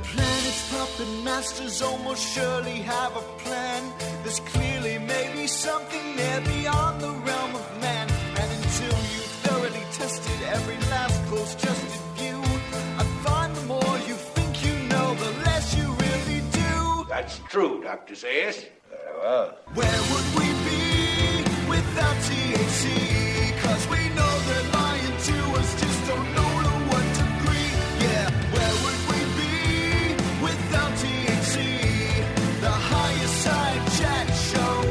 planet's puppet masters almost surely have a plan. There's clearly maybe something there beyond the realm of man. And until you've thoroughly tested every last close-trusted view, I find the more you think you know, the less you really do. That's true, Dr. Zayas. Very well. Where would we be without THC? 'Cause we know they're lying to us, just don't know to what degree. Yeah, where would we be without THC? The Higherside Chat Show,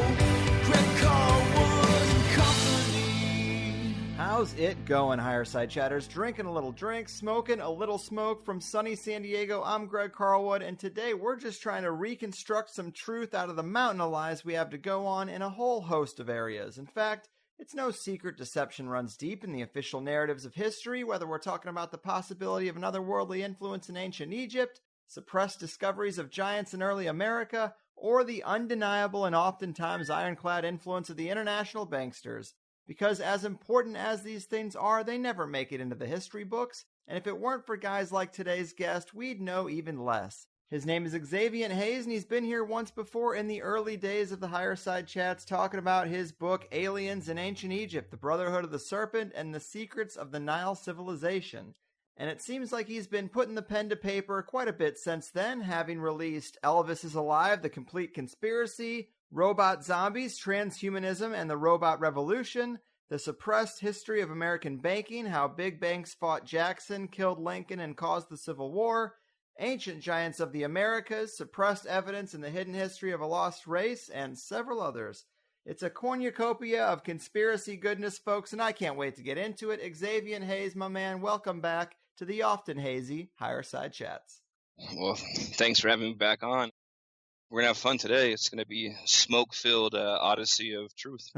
Greg Carlwood and Company. How's it going, Higherside Chatters? Drinking a little drink, smoking a little smoke from sunny San Diego. I'm Greg Carlwood, and today we're just trying to reconstruct some truth out of the mountain of lies we have to go on in a whole host of areas. In fact, it's no secret deception runs deep in the official narratives of history, whether we're talking about the possibility of another worldly influence in ancient Egypt, suppressed discoveries of giants in early America, or the undeniable and oftentimes ironclad influence of the international banksters. Because as important as these things are, they never make it into the history books, and if it weren't for guys like today's guest, we'd know even less. His name is Xaviant Haze, and he's been here once before in the early days of the Higherside Chats talking about his book, Aliens in Ancient Egypt, The Brotherhood of the Serpent, and the Secrets of the Nile Civilization. And it seems like he's been putting the pen to paper quite a bit since then, having released Elvis is Alive, The Complete Conspiracy, Robot Zombies, Transhumanism, and the Robot Revolution, The Suppressed History of American Banking, How Big Banks Fought Jackson, Killed Lincoln, and Caused the Civil War, Ancient Giants of the Americas, Suppressed Evidence in the Hidden History of a Lost Race, and several others. It's a cornucopia of conspiracy goodness, folks, and I can't wait to get into it. Xaviant Haze, my man, welcome back to the often hazy Higherside Chats. Well, thanks for having me back on. We're going to have fun today. It's going to be a smoke-filled odyssey of truth.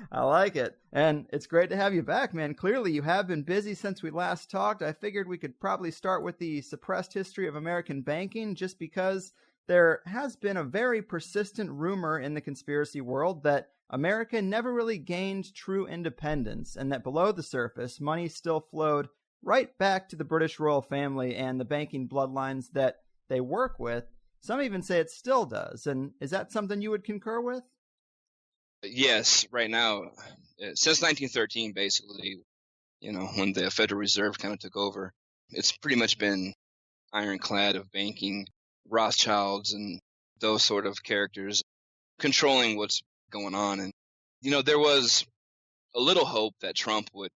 I like it. And it's great to have you back, man. Clearly, you have been busy since we last talked. I figured we could probably start with the suppressed history of American banking, just because there has been a very persistent rumor in the conspiracy world that America never really gained true independence, and that below the surface, money still flowed right back to the British royal family and the banking bloodlines that they work with. Some even say it still does. And is that something you would concur with? Yes, right now, since 1913, basically, when the Federal Reserve kind of took over, it's pretty much been ironclad of banking, Rothschilds and those sort of characters controlling what's going on. And, there was a little hope that Trump would,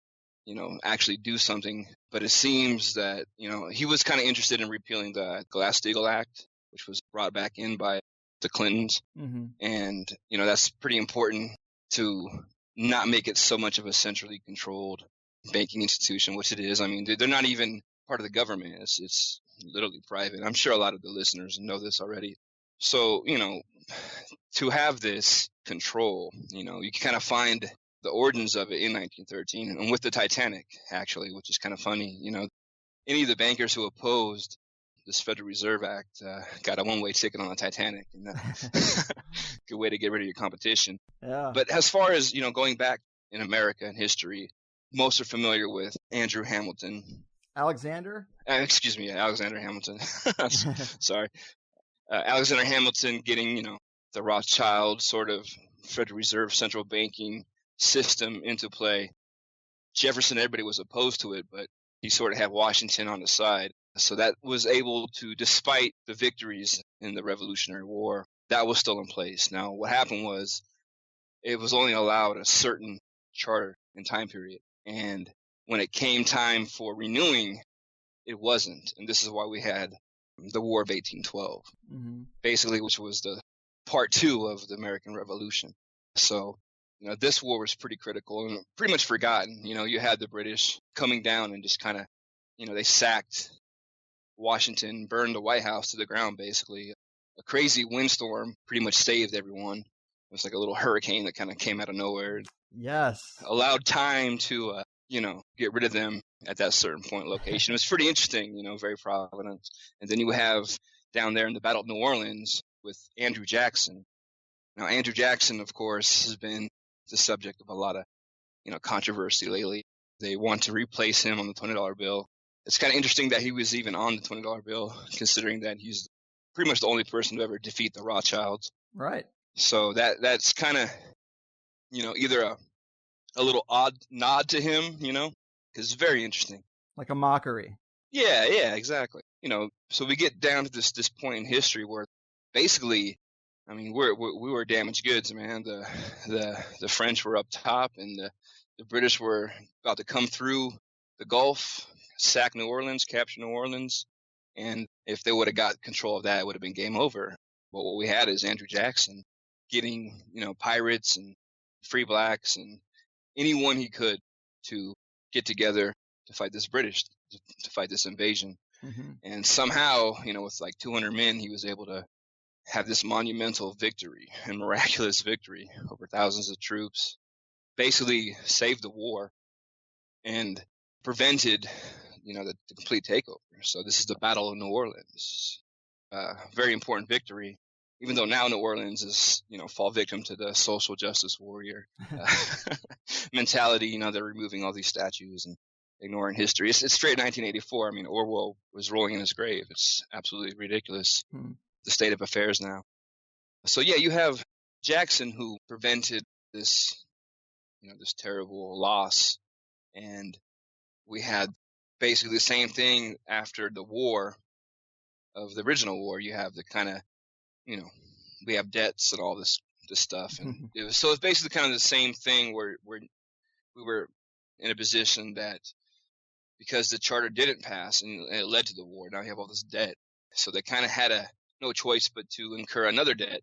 actually do something. But it seems that, he was kind of interested in repealing the Glass-Steagall Act, which was brought back in by the Clintons. Mm-hmm. And, that's pretty important to not make it so much of a centrally controlled banking institution, which it is. I mean, they're not even part of the government. It's literally private. I'm sure a lot of the listeners know this already. So, to have this control, you can kind of find the origins of it in 1913 and with the Titanic, actually, which is kind of funny. Any of the bankers who opposed this Federal Reserve Act got a one-way ticket on the Titanic, and good way to get rid of your competition. Yeah. But as far as going back in America and history, most are familiar with Andrew Hamilton. Alexander Hamilton. Sorry, Alexander Hamilton getting the Rothschild sort of Federal Reserve central banking system into play. Jefferson, everybody was opposed to it, but he sort of had Washington on the side. So that was able to, despite the victories in the Revolutionary War, that was still in place. Now, what happened was it was only allowed a certain charter and time period. And when it came time for renewing, it wasn't. And this is why we had the War of 1812, basically, which was the part 2 of the American Revolution. So, this war was pretty critical and pretty much forgotten. You had the British coming down and just kind of, they sacked Washington, burned the White House to the ground, basically. A crazy windstorm pretty much saved everyone. It was like a little hurricane that kind of came out of nowhere. Yes. Allowed time to, get rid of them at that certain point location. It was pretty interesting, very provident. And then you have down there in the Battle of New Orleans with Andrew Jackson. Now, Andrew Jackson, of course, has been the subject of a lot of, controversy lately. They want to replace him on the $20 bill. it's kind of interesting that he was even on the $20 bill, considering that he's pretty much the only person to ever defeat the Rothschilds. Right. So that's kind of, either a little odd nod to him, because it's very interesting. Like a mockery. Yeah, exactly. So we get down to this point in history where basically, I mean, we were damaged goods, man. The French were up top, and the British were about to come through the Gulf, sack New Orleans, capture New Orleans, and if they would have got control of that, it would have been game over. But what we had is Andrew Jackson getting, pirates and free blacks and anyone he could to get together to fight this British, to fight this invasion. Mm-hmm. And somehow, with like 200 men, he was able to have this monumental victory and miraculous victory over thousands of troops, basically saved the war and prevented, the complete takeover. So this is the Battle of New Orleans. Very important victory, even though now New Orleans is, fall victim to the social justice warrior mentality. They're removing all these statues and ignoring history. It's straight 1984. I mean, Orwell was rolling in his grave. It's absolutely ridiculous, the state of affairs now. So yeah, you have Jackson who prevented this, this terrible loss. And we had basically the same thing after the war of the original war. You have the kind of, we have debts and all this stuff. And so it's basically kind of the same thing where we were in a position that because the charter didn't pass and it led to the war, now you have all this debt. So they kind of had no choice but to incur another debt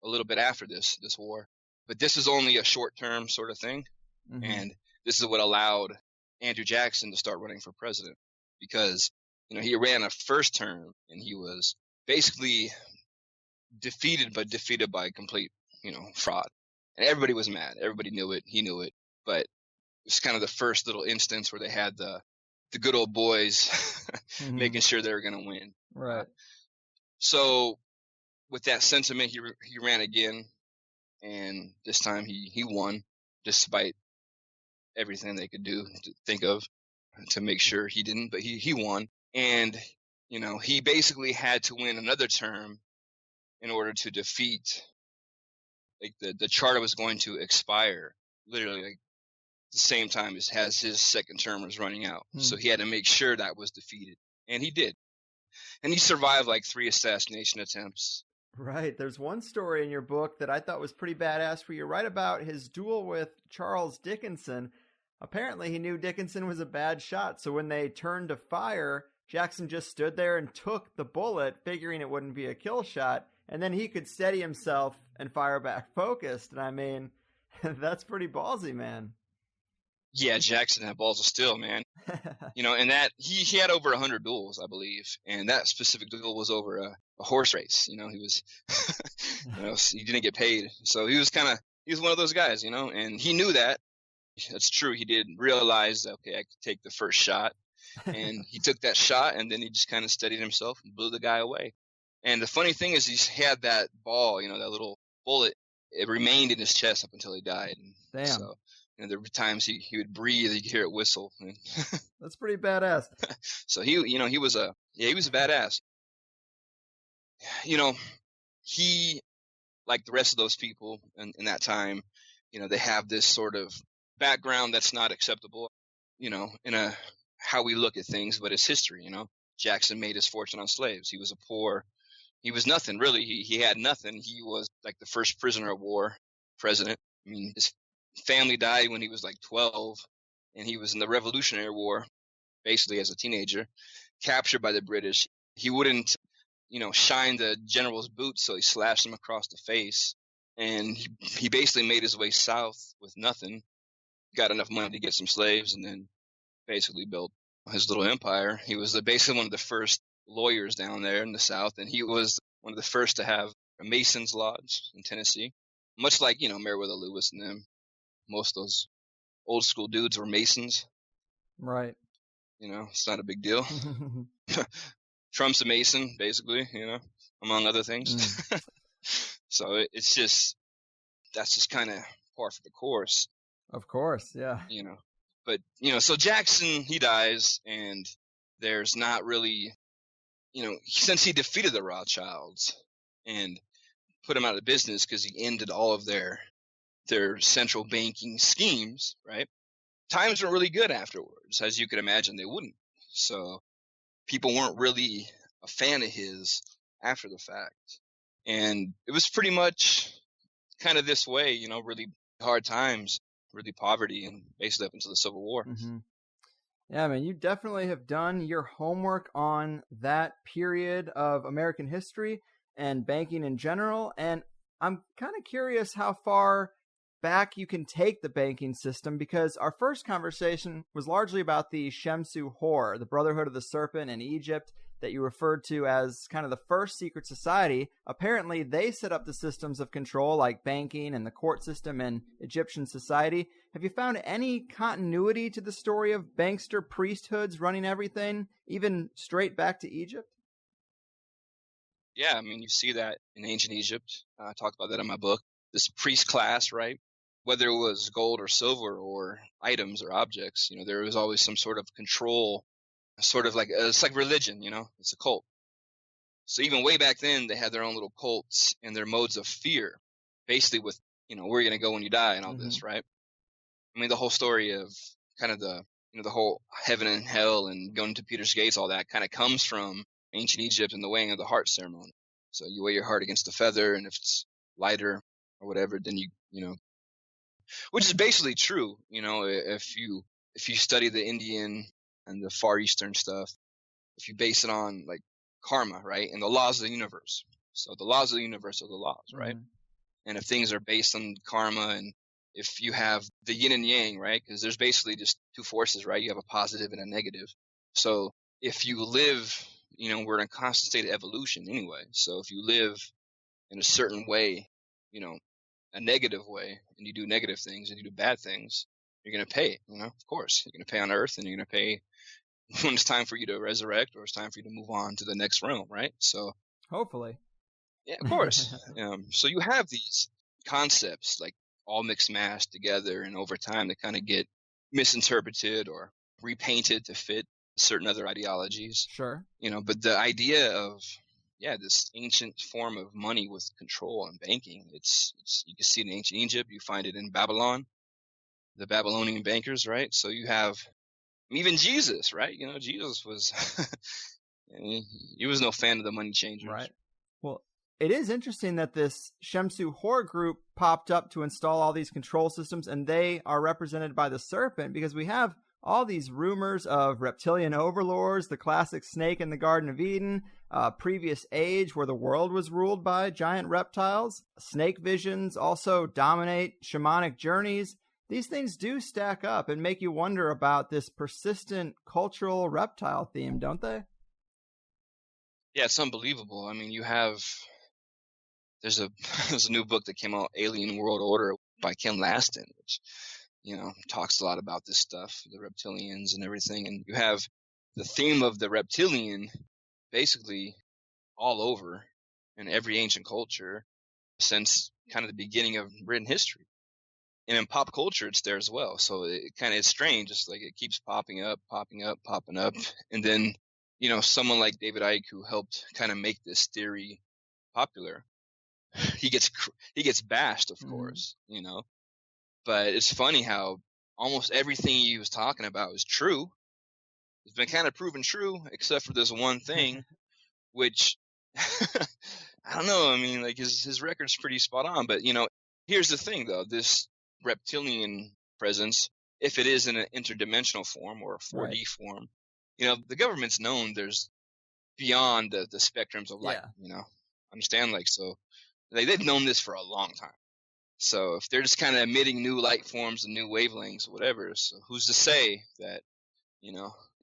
a little bit after this war. But this is only a short-term sort of thing. Mm-hmm. And this is what allowed Andrew Jackson to start running for president, because, he ran a first term and he was basically defeated by complete, fraud. And everybody was mad. Everybody knew it. He knew it. But it's kind of the first little instance where they had the good old boys making sure they were going to win. Right. So with that sentiment, he ran again, and this time he won, despite everything they could do to think of to make sure he didn't. But he won, and he basically had to win another term in order to defeat. Like the charter was going to expire literally like the same time as his second term was running out. So he had to make sure that was defeated, and he did. And he survived like 3 assassination attempts. Right. There's one story in your book that I thought was pretty badass where you write about his duel with Charles Dickinson. Apparently he knew Dickinson was a bad shot, so when they turned to fire, Jackson just stood there and took the bullet, figuring it wouldn't be a kill shot, and then he could steady himself and fire back focused. And I mean, that's pretty ballsy, man. Yeah, Jackson had balls of steel, man. And that he had over 100 duels, I believe, and that specific duel was over a horse race. He was, he didn't get paid, so he was one of those guys, and he knew that. That's true. He did realize that, okay, I could take the first shot, and he took that shot, and then he just kind of steadied himself and blew the guy away. And the funny thing is, he had that ball, that little bullet. It remained in his chest up until he died. Damn. So, there were times he would breathe, you could hear it whistle. That's pretty badass. So he was a badass. He, like the rest of those people in that time, they have this sort of background that's not acceptable, in how we look at things, but it's history. Jackson made his fortune on slaves. He was nothing really. He had nothing. He was like the first prisoner of war president. I mean, his family died when he was like 12, and he was in the Revolutionary War, basically as a teenager, captured by the British. He wouldn't, shine the general's boots, so he slashed him across the face, and he basically made his way south with nothing, got enough money to get some slaves, and then basically built his little empire. He was basically one of the first lawyers down there in the South, and he was one of the first to have a Mason's Lodge in Tennessee, much like, Meriwether Lewis and them. Most of those old school dudes were Masons. Right. It's not a big deal. Trump's a Mason, basically, among other things. So that's just kind of par for the course. Of course, yeah. But, so Jackson, he dies, and there's not really, since he defeated the Rothschilds and put them out of business because he ended all of their central banking schemes, right? Times were really good afterwards, as you could imagine they wouldn't. So people weren't really a fan of his after the fact. And it was pretty much kind of this way, really hard times, really poverty, and basically up into the Civil War. Mm-hmm. Yeah, man, you definitely have done your homework on that period of American history and banking in general. And I'm kind of curious how far back you can take the banking system, because our first conversation was largely about the Shemsu Hor, the Brotherhood of the Serpent in Egypt that you referred to as kind of the first secret society. Apparently, they set up the systems of control like banking and the court system in Egyptian society. Have you found any continuity to the story of bankster priesthoods running everything, even straight back to Egypt? Yeah, I mean, you see that in ancient Egypt. I talk about that in my book. This priest class, right? Whether it was gold or silver or items or objects, there was always some sort of control, sort of like, it's like religion, it's a cult. So even way back then, they had their own little cults and their modes of fear, basically with, where you're going to go when you die and all this, right? I mean, the whole story of kind of the whole heaven and hell and going to Peter's gates, all that kind of comes from ancient Egypt and the weighing of the heart ceremony. So you weigh your heart against the feather, and if it's lighter or whatever, then which is basically true, if you study the Indian and the Far Eastern stuff, if you base it on like karma, right, and the laws of the universe. So the laws of the universe are the laws, right? And if things are based on karma, and if you have the yin and yang, right, because there's basically just two forces, right? You have a positive and a negative. So if you live, we're in a constant state of evolution anyway. So if you live in a certain way, a negative way, and you do negative things and you do bad things, you're going to pay, of course. You're going to pay on earth, and you're going to pay when it's time for you to resurrect or it's time for you to move on to the next realm, right? So hopefully. Yeah, of course. So you have these concepts like all mixed mash together, and over time they kind of get misinterpreted or repainted to fit certain other ideologies. Sure. But the idea of this ancient form of money with control and banking, it's you can see it in ancient Egypt, you find it in Babylon, the Babylonian bankers, right? So you have even Jesus, right? Jesus was he was no fan of the money changers. Right. Well, it is interesting that this Shemsu Hor group popped up to install all these control systems, and they are represented by the serpent, because we have all these rumors of reptilian overlords, the classic snake in the Garden of Eden, previous age where the world was ruled by giant reptiles. Snake visions also dominate shamanic journeys. These things do stack up and make you wonder about this persistent cultural reptile theme, don't they? Yeah, it's unbelievable. I mean, there's a new book that came out, Alien World Order by Ken Laston, which talks a lot about this stuff, the reptilians and everything. And you have the theme of the reptilian basically all over in every ancient culture since kind of the beginning of written history. And in pop culture, it's there as well. So it's strange. It's like it keeps popping up. And then, someone like David Icke, who helped kind of make this theory popular, he gets bashed, of course, But it's funny how almost everything he was talking about is true. It's been kind of proven true, except for this one thing, which I don't know. I mean, like his record's pretty spot on. But here's the thing, though: this reptilian presence, if it is in an interdimensional form or a 4D form, the government's known there's beyond the spectrums of light. Understand? Like, so they've known this for a long time. So if they're just kind of emitting new light forms and new wavelengths, whatever, so who's to say that,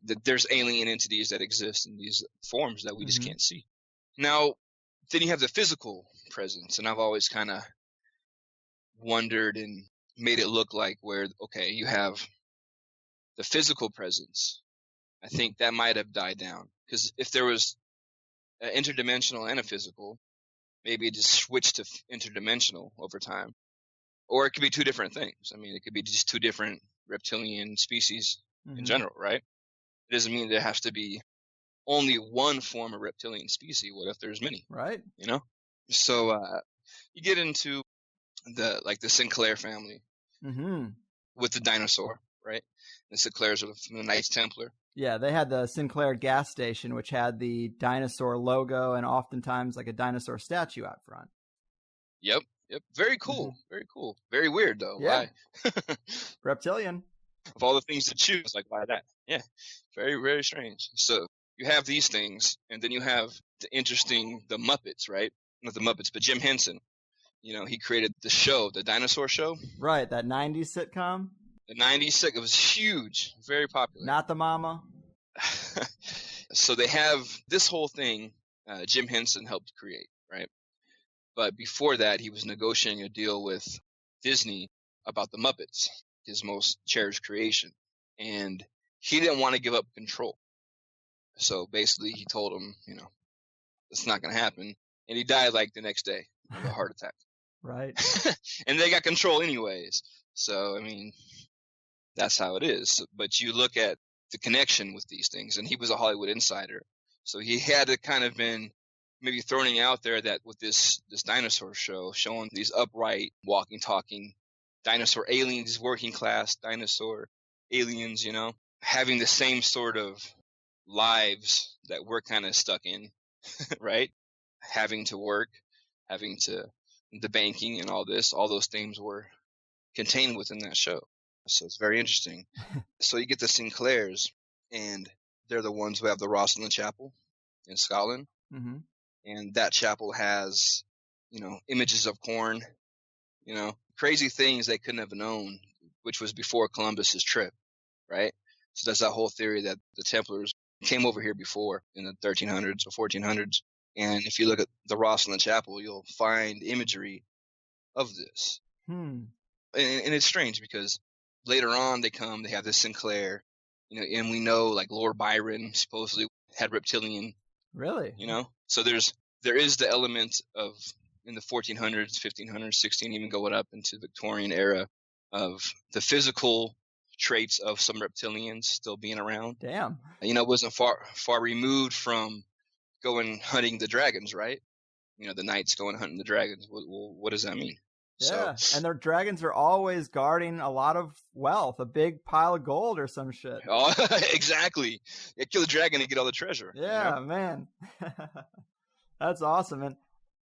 that there's alien entities that exist in these forms that we just can't see? Now, then you have the physical presence, and I've always kind of wondered and made it look like where, okay, you have the physical presence. I think that might have died down, because if there was an interdimensional and a physical, maybe it just switched to interdimensional over time. Or it could be two different things. I mean, it could be just two different reptilian species in Mhm. general, right? It doesn't mean there has to be only one form of reptilian species. What if there's many? Right. You know? So you get into the Sinclair family Mhm. with the dinosaur, right? The Sinclairs are from the Knights Templar. Yeah, they had the Sinclair gas station, which had the dinosaur logo and oftentimes like a dinosaur statue out front. Yep. Very cool. Very cool. Very weird though. Yeah. Why? Reptilian. Of all the things to choose, like why that? Yeah. Very, very strange. So you have these things, and then you have the Muppets, right? Not the Muppets, but Jim Henson. You know, he created the show, the dinosaur show. Right, that 90s sitcom. The 90s, it was huge, very popular. Not the Mama. So they have this whole thing Jim Henson helped create, right? But before that, he was negotiating a deal with Disney about the Muppets, his most cherished creation. And he didn't want to give up control. So basically, he told him, you know, it's not going to happen. And he died like the next day of a heart attack. Right. And they got control anyways. So, I mean, that's how it is. But you look at the connection with these things, and he was a Hollywood insider. So he had to kind of been maybe throwing out there that with this dinosaur show, showing these upright, walking, talking dinosaur aliens, working class dinosaur aliens, you know, having the same sort of lives that we're kind of stuck in, right? Having to work, having to the banking and all those things were contained within that show. So it's very interesting. So you get the Sinclairs, and they're the ones who have the Rosslyn Chapel in Scotland. Mm-hmm. And that chapel has, you know, images of corn, you know, crazy things they couldn't have known, which was before Columbus's trip, right? So that's that whole theory that the Templars came over here before in the 1300s or 1400s. And if you look at the Rosslyn Chapel, you'll find imagery of this. And it's strange because later on they have this Sinclair, you know, and we know like Lord Byron supposedly had reptilian. Really? You know, so there is the element of in the 1400s, 1500s, 16, even going up into the Victorian era of the physical traits of some reptilians still being around. Damn. You know, it wasn't far removed from going hunting the dragons, right? You know, the knights going hunting the dragons. What does that mean? Yeah, So, and their dragons are always guarding a lot of wealth, a big pile of gold or some shit. Oh, exactly. Yeah, kill the dragon and get all the treasure. Yeah, you know? man. That's awesome. And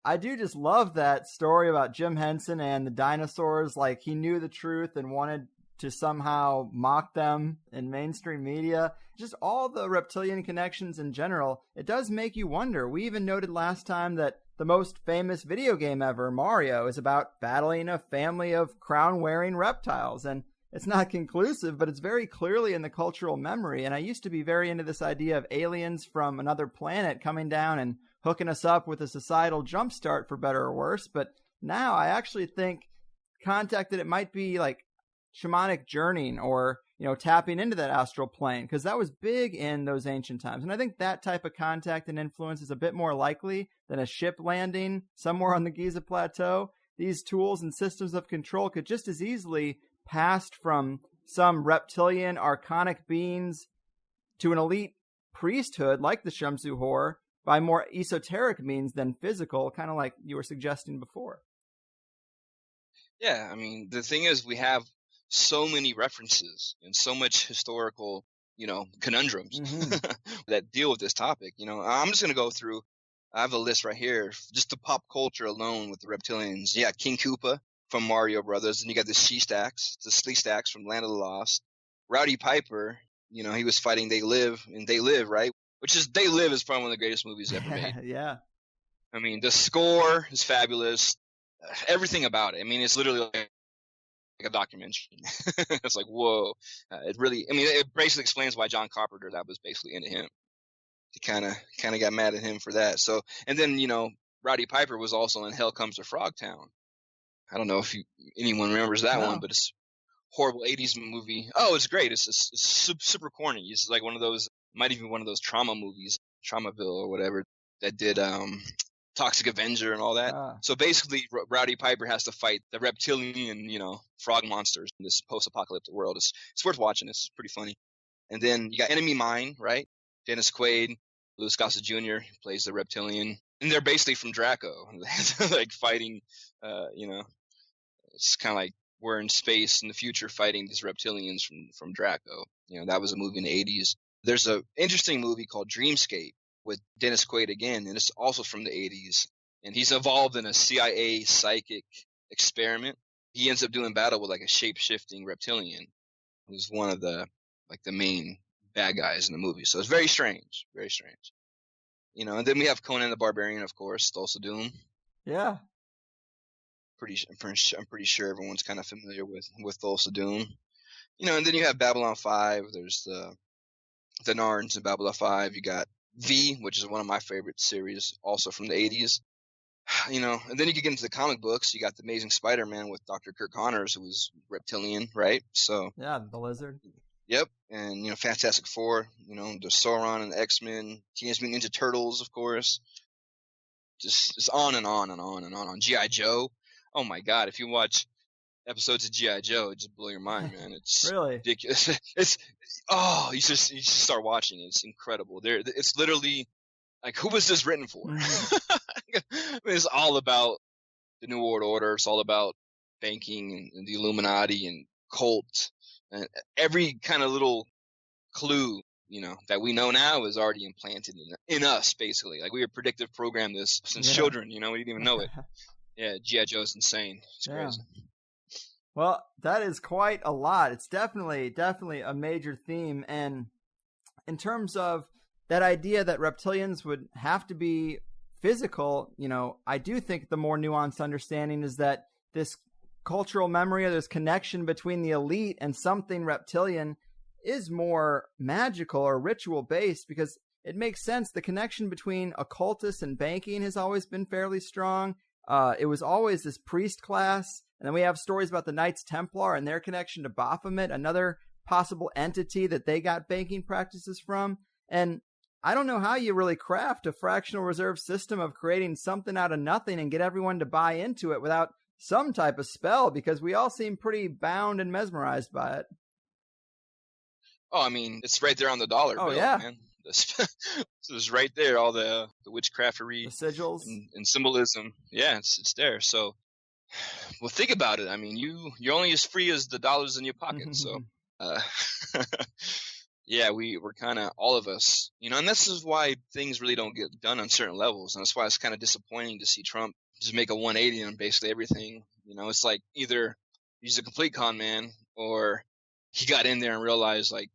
I do just love that story about Jim Henson and the dinosaurs. Like, he knew the truth and wanted to somehow mock them in mainstream media. Just all the reptilian connections in general. It does make you wonder. We even noted last time that the most famous video game ever, Mario, is about battling a family of crown-wearing reptiles. And it's not conclusive, but it's very clearly in the cultural memory. And I used to be very into this idea of aliens from another planet coming down and hooking us up with a societal jumpstart, for better or worse. But now I actually think contact that it might be like shamanic journeying or, you know, tapping into that astral plane, because that was big in those ancient times. And I think that type of contact and influence is a bit more likely than a ship landing somewhere on the Giza Plateau. These tools and systems of control could just as easily pass from some reptilian archonic beings to an elite priesthood like the Shamsu Hor by more esoteric means than physical, kind of like you were suggesting before. Yeah, I mean, the thing is, we have so many references and so much historical, you know, conundrums that deal with this topic. You know, I'm just going to go through, I have a list right here, just the pop culture alone with the reptilians. Yeah, King Koopa from Mario Brothers, and you got the Sleestaks from Land of the Lost. Rowdy Piper, you know, he was fighting They Live, right? Which is, They Live is probably one of the greatest movies ever made. Yeah. I mean, the score is fabulous. Everything about it. I mean, it's literally like a documentary. It's like, whoa. It basically explains why John Carpenter, that was basically into him. He kind of got mad at him for that. So, and then, you know, Rowdy Piper was also in Hell Comes to Frogtown. I don't know if anyone remembers that one, but it's a horrible 80s movie. Oh, it's great. It's super corny. It's like one of those, might even be one of those trauma movies, Traumaville or whatever, that did Toxic Avenger and all that. So basically, Rowdy Piper has to fight the reptilian, frog monsters in this post-apocalyptic world. It's worth watching. It's pretty funny. And then you got Enemy Mine, right? Dennis Quaid, Louis Gossett Jr. plays the reptilian, and they're basically from Draco, like fighting. It's kind of like we're in space in the future fighting these reptilians from Draco. That was a movie in the 80s. There's an interesting movie called Dreamscape with Dennis Quaid again, and it's also from the 80s. And he's involved in a CIA psychic experiment. He ends up doing battle with like a shape-shifting reptilian, who's one of the main bad guys in the movie. So it's very strange, very strange. And then we have Conan the Barbarian, of course, Thulsa Doom. Yeah. I'm pretty sure everyone's kind of familiar with Thulsa Doom. And then you have Babylon 5. There's the Narns in Babylon 5. You got V, which is one of my favorite series, also from the 80s. And then you can get into the comic books. You got the Amazing Spider-Man with Dr. Kirk Connors, who was reptilian, right? So yeah, the lizard. Yep, and Fantastic Four. The Sauron and the X-Men, Teenage Mutant Ninja Turtles, of course. Just on and on and on and on. G.I. Joe. Oh my God! If you watch episodes of G.I. Joe, it just blow your mind, man. It's really ridiculous. You should start watching it. It's incredible. It's literally like, who was this written for? It's all about the New World Order. It's all about banking and the Illuminati and cult, and every kind of little clue that we know now is already implanted in us, basically. Like, we were predictive programmed this since children. We didn't even know it. Yeah, G.I. Joe's insane. It's crazy. Well, that is quite a lot. It's definitely a major theme. And in terms of that idea that reptilians would have to be physical, I do think the more nuanced understanding is that this cultural memory or this connection between the elite and something reptilian is more magical or ritual based, because it makes sense. The connection between occultists and banking has always been fairly strong. It was always this priest class. And then we have stories about the Knights Templar and their connection to Baphomet, another possible entity that they got banking practices from. And I don't know how you really craft a fractional reserve system of creating something out of nothing and get everyone to buy into it without some type of spell, because we all seem pretty bound and mesmerized by it. Oh, I mean, it's right there on the dollar bill, man. So it's right there, all the witchcraftery, the sigils and symbolism. Yeah, it's there. So, well, think about it. I mean, you're only as free as the dollars in your pocket. So, yeah, we're kind of, all of us, and this is why things really don't get done on certain levels, and that's why it's kind of disappointing to see Trump just make a 180 on basically everything. It's like either he's a complete con man, or he got in there and realized, like,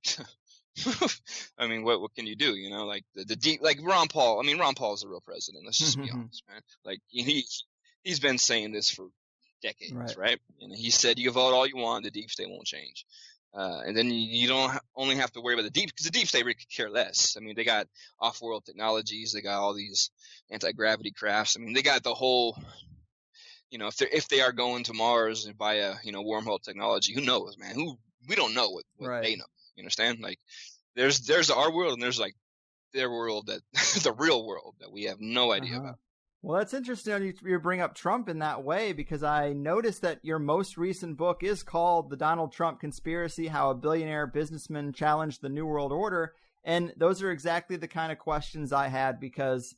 I mean, what can you do? Like the deep, like Ron Paul. I mean, Ron Paul is a real president. Let's just be honest, man. Like, he's been saying this for decades, right? And he said, you can vote all you want, the deep state won't change. And then you don't only have to worry about the deep, because the deep state really could care less. I mean, they got off-world technologies, they got all these anti-gravity crafts. I mean, they got the whole, if they are going to Mars and buy a wormhole technology, who knows, man? We don't know what they know. You understand? Like, there's our world, and there's like their world, that the real world that we have no idea about. Well, that's interesting you bring up Trump in that way, because I noticed that your most recent book is called The Donald Trump Conspiracy: How a Billionaire Businessman Challenged the New World Order. And those are exactly the kind of questions I had, because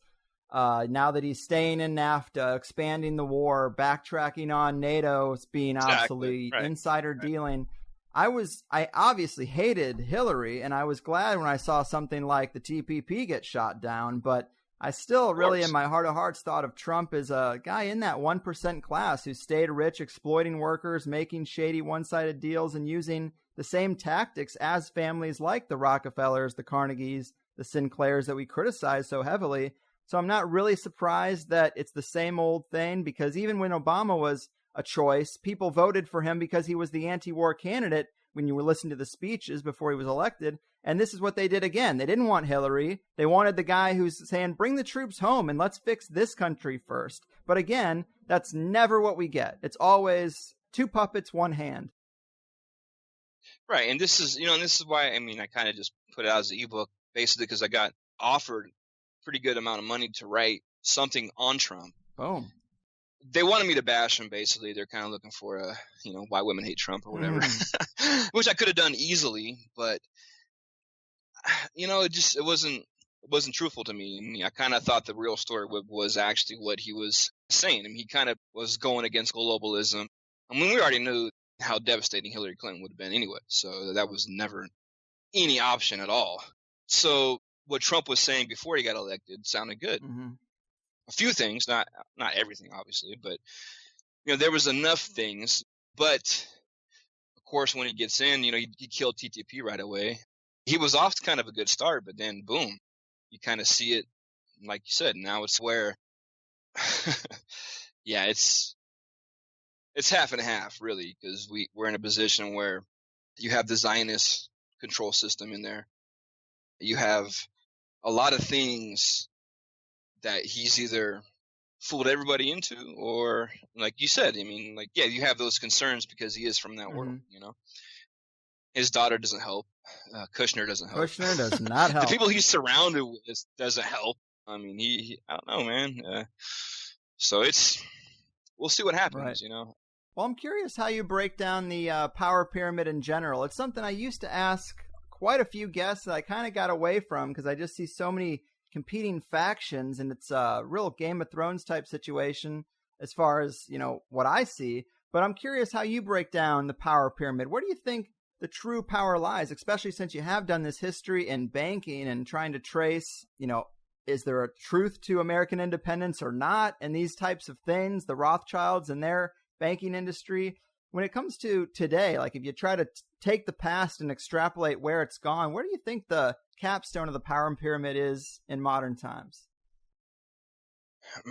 now that he's staying in NAFTA, expanding the war, backtracking on NATO being obsolete, insider dealing, I obviously hated Hillary, and I was glad when I saw something like the TPP get shot down, but I still really in my heart of hearts thought of Trump as a guy in that 1% class who stayed rich, exploiting workers, making shady one-sided deals, and using the same tactics as families like the Rockefellers, the Carnegies, the Sinclairs that we criticize so heavily. So I'm not really surprised that it's the same old thing, because even when Obama was a choice, people voted for him because he was the anti-war candidate when you were listening to the speeches before he was elected. And this is what they did again. They didn't want Hillary. They wanted the guy who's saying, bring the troops home and let's fix this country first. But again, that's never what we get. It's always two puppets, one hand. Right. And this is, and this is why, I mean, I kind of just put it out as an ebook, basically because I got offered pretty good amount of money to write something on Trump. Boom. They wanted me to bash him, basically. They're kind of looking for why women hate Trump or whatever, which I could have done easily, but it wasn't truthful to me. I mean, I kind of thought the real story was actually what he was saying. I mean, he kind of was going against globalism. I mean, we already knew how devastating Hillary Clinton would have been anyway, so that was never any option at all. So what Trump was saying before he got elected sounded good. Mm-hmm. A few things, not everything, obviously, but there was enough things. But of course, when he gets in, he killed TTP right away. He was off to kind of a good start, but then boom, you kind of see it, like you said. Now it's where, yeah, it's half and half really, because we're in a position where you have the Zionist control system in there. You have a lot of things that he's either fooled everybody into, or like you said, I mean, like, yeah, you have those concerns because he is from that world, His daughter doesn't help. Kushner doesn't help. Kushner does not help. The people he's surrounded with doesn't help. I mean, he I don't know, man. So we'll see what happens, Right. Well, I'm curious how you break down the power pyramid in general. It's something I used to ask quite a few guests that I kind of got away from because I just see so many competing factions, and it's a real Game of Thrones type situation as far as, what I see. But I'm curious how you break down the power pyramid. Where do you think the true power lies, especially since you have done this history in banking and trying to trace, is there a truth to American independence or not? And these types of things, the Rothschilds and their banking industry. When it comes to today, like if you try to take the past and extrapolate where it's gone, where do you think the capstone of the power pyramid is in modern times?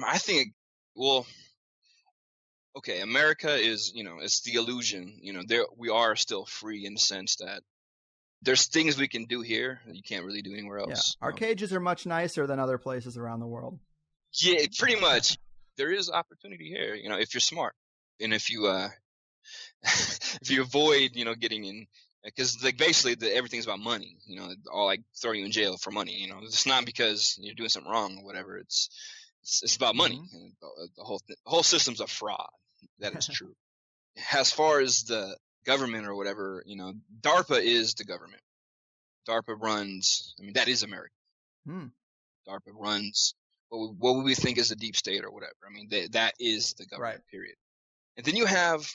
I think, okay, America is, it's the illusion. We are still free in the sense that there's things we can do here that you can't really do anywhere else. Yeah. Our cages are much nicer than other places around the world. Yeah, pretty much. There is opportunity here, if you're smart. And if you if you avoid, getting in, because like basically everything's about money, all like throwing you in jail for money, it's not because you're doing something wrong or whatever. It's about money. Mm-hmm. And the whole system's a fraud. That is true. As far as the government or whatever, DARPA is the government. DARPA runs, that is America. DARPA runs what we think is the deep state or whatever. That is the government, right. Period. And then you have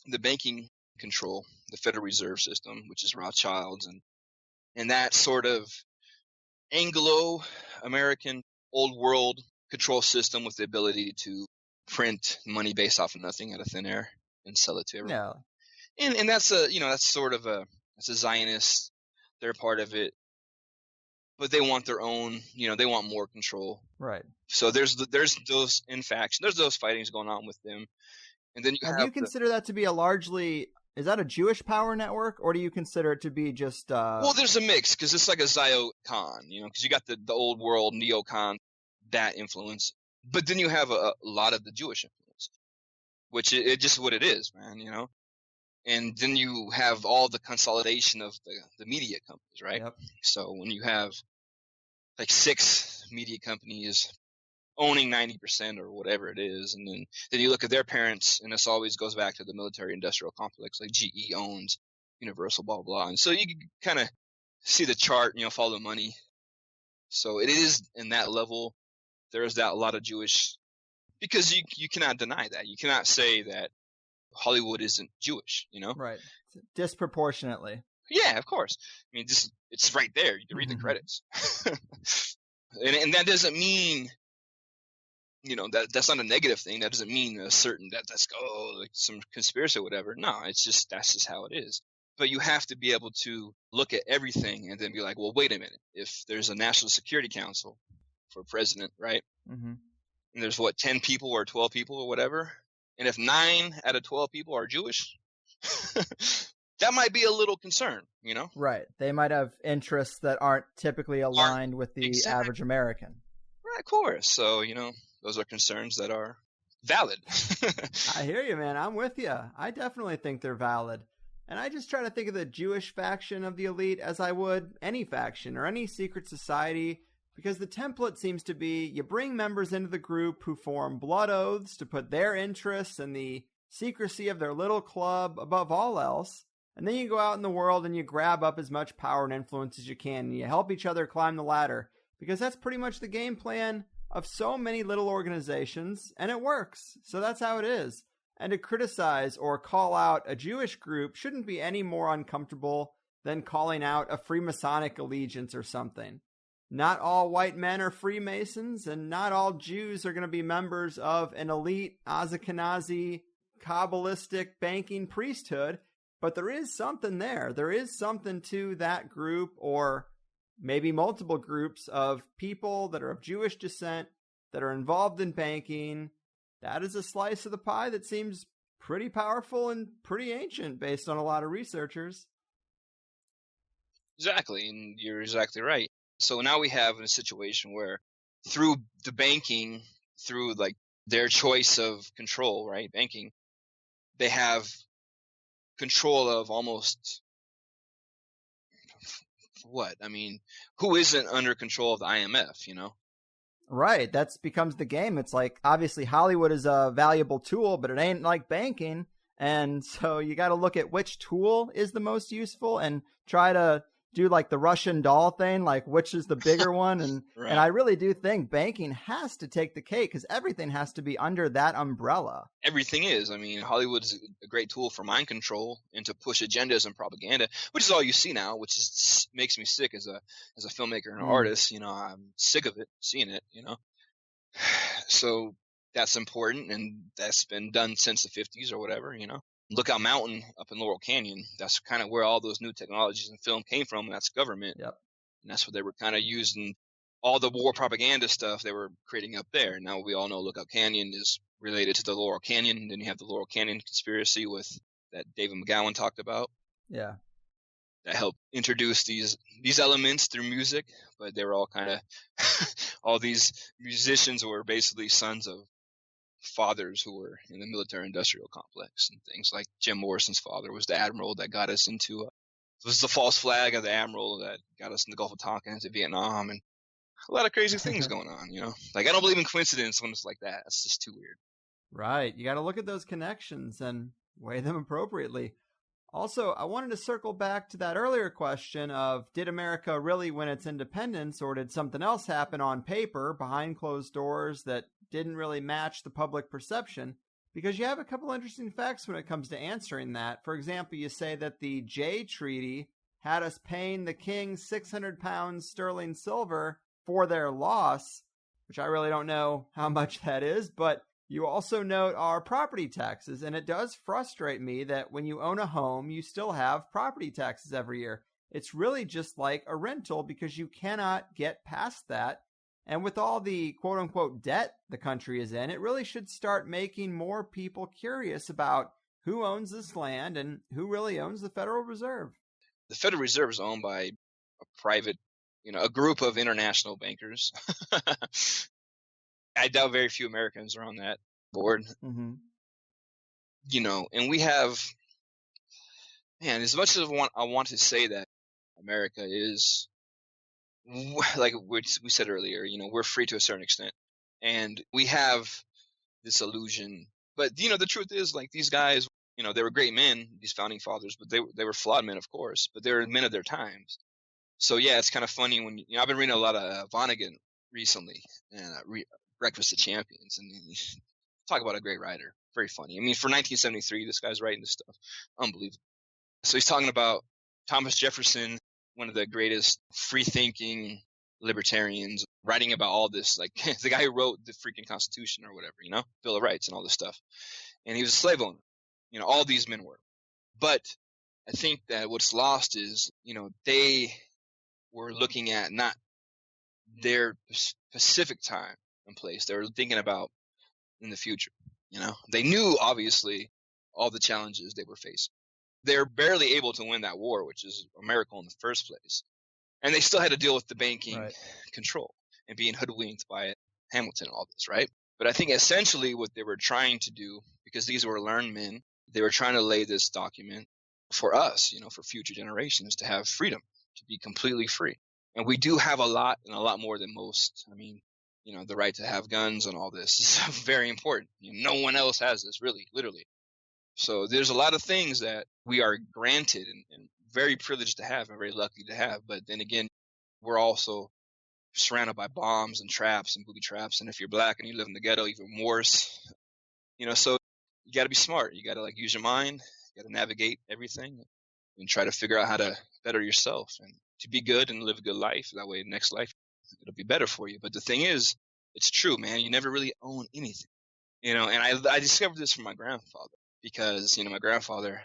the banking control, the Federal Reserve System, which is Rothschilds, and that sort of Anglo-American old world control system with the ability to print money based off of nothing out of thin air and sell it to everyone. Yeah. And that's that's sort of it's a Zionist. They're part of it, but they want their own, they want more control. Right. So there's those in faction. There's those fightings going on with them. And then do you consider that to be is that a Jewish power network, or do you consider it to be just Well, there's a mix, because it's like a Ziocon, because you got the old world neocon, that influence, but then you have a lot of the Jewish influence, which it just what it is, man, and then you have all the consolidation of the media companies, right? Yep. So when you have like 6 media companies owning 90% or whatever it is, and then you look at their parents, and this always goes back to the military-industrial complex, like GE owns Universal, blah, blah. And so you can kind of see the chart, follow the money. So it is in that level. There is that a lot of Jewish, because you cannot deny that. You cannot say that Hollywood isn't Jewish, Right. Disproportionately. Yeah, of course. It's right there. You can read the credits. and that doesn't mean, that's not a negative thing. That doesn't mean that's like some conspiracy or whatever. No, that's just how it is. But you have to be able to look at everything and then be like, well, wait a minute. If there's a National Security Council for president, right? Mm-hmm. And there's 10 people or 12 people or whatever. And if 9 out of 12 people are Jewish, that might be a little concern, Right. They might have interests that aren't typically aligned with the average American. Right, of course. So, those are concerns that are valid. I hear you, man. I'm with you. I definitely think they're valid. And I just try to think of the Jewish faction of the elite as I would any faction or any secret society. Because the template seems to be you bring members into the group who form blood oaths to put their interests and the secrecy of their little club above all else, and then you go out in the world and you grab up as much power and influence as you can, and you help each other climb the ladder, because that's pretty much the game plan of so many little organizations, and it works. So that's how it is. And to criticize or call out a Jewish group shouldn't be any more uncomfortable than calling out a Freemasonic allegiance or something. Not all white men are Freemasons, and not all Jews are going to be members of an elite Ashkenazi Kabbalistic banking priesthood, but there is something there. There is something to that group, or maybe multiple groups of people that are of Jewish descent that are involved in banking. That is a slice of the pie that seems pretty powerful and pretty ancient based on a lot of researchers. Exactly, and you're exactly right. So now we have a situation where through the banking, through like their choice of control, right, banking, they have control of almost what? I mean, who isn't under control of the IMF, you know? Right, that becomes the game. It's like, obviously Hollywood is a valuable tool, but it ain't like banking. And so you got to look at which tool is the most useful and try to do like the Russian doll thing, like which is the bigger one. And Right. and I really do think banking has to take the cake because everything has to be under that umbrella. Everything is. I mean, Hollywood is a great tool for mind control and to push agendas and propaganda, which is all you see now, which is makes me sick as a filmmaker and an artist. You know, I'm sick of it, seeing it, you know. So that's important, and that's been done since the 50s or whatever, you know. Lookout Mountain up in Laurel Canyon, that's kind of where all those new technologies in film came from, and that's government. Yep. And that's what they were kind of using. All the war propaganda stuff they were creating up there. Now we all know Lookout Canyon is related to the Laurel Canyon. And then you have the Laurel Canyon conspiracy that David McGowan talked about. Yeah. That helped introduce these elements through music, but they were all kind of all these musicians were basically sons of fathers who were in the military-industrial complex and things. Like Jim Morrison's father was the admiral that got us into it was the false flag of the admiral that got us in the Gulf of Tonkin into Vietnam, and a lot of crazy things going on, you know. Like, I don't believe in coincidence when it's like that. It's just too weird. Right. You got to look at those connections and weigh them appropriately. Also, I wanted to circle back to that earlier question of, did America really win its independence, or did something else happen on paper behind closed doors that didn't really match the public perception? Because you have a couple interesting facts when it comes to answering that. For example, you say that the Jay Treaty had us paying the king 600 pounds sterling silver for their loss, which I really don't know how much that is, but you also note our property taxes, and it does frustrate me that when you own a home, you still have property taxes every year. It's really just like a rental because you cannot get past that. And with all the quote-unquote debt the country is in, it really should start making more people curious about who owns this land and who really owns the Federal Reserve. The Federal Reserve is owned by a private, a group of international bankers. I doubt very few Americans are on that board. Mm-hmm. And we have, as much as I want to say that America is, like we said earlier, we're free to a certain extent, and we have this illusion. But the truth is, like, these guys, they were great men, these founding fathers, but they were flawed men, of course. But they were men of their times. So yeah, it's kind of funny when I've been reading a lot of Vonnegut recently, and Breakfast of Champions, and talk about a great writer. Very funny. I mean, for 1973, this guy's writing this stuff. Unbelievable. So he's talking about Thomas Jefferson, one of the greatest free-thinking libertarians, writing about all this, like the guy who wrote the freaking Constitution or whatever, Bill of Rights and all this stuff. And he was a slave owner. All these men were. But I think that what's lost is, they were looking at not their specific time and place. They were thinking about in the future. They knew, obviously, all the challenges they were facing. They're barely able to win that war, which is a miracle in the first place. And they still had to deal with the banking control and being hoodwinked by Hamilton and all this, right? But I think essentially what they were trying to do, because these were learned men, they were trying to lay this document for us, for future generations to have freedom, to be completely free. And we do have a lot, and a lot more than most. I mean, the right to have guns and all this is very important. No one else has this, really, literally. So there's a lot of things that we are granted and very privileged to have and very lucky to have. But then again, we're also surrounded by bombs and traps and booby traps. And if you're black and you live in the ghetto, even worse. So you got to be smart. You got to use your mind. You got to navigate everything and try to figure out how to better yourself and to be good and live a good life. That way, next life, it'll be better for you. But the thing is, it's true, man. You never really own anything, and I discovered this from my grandfather because, my grandfather,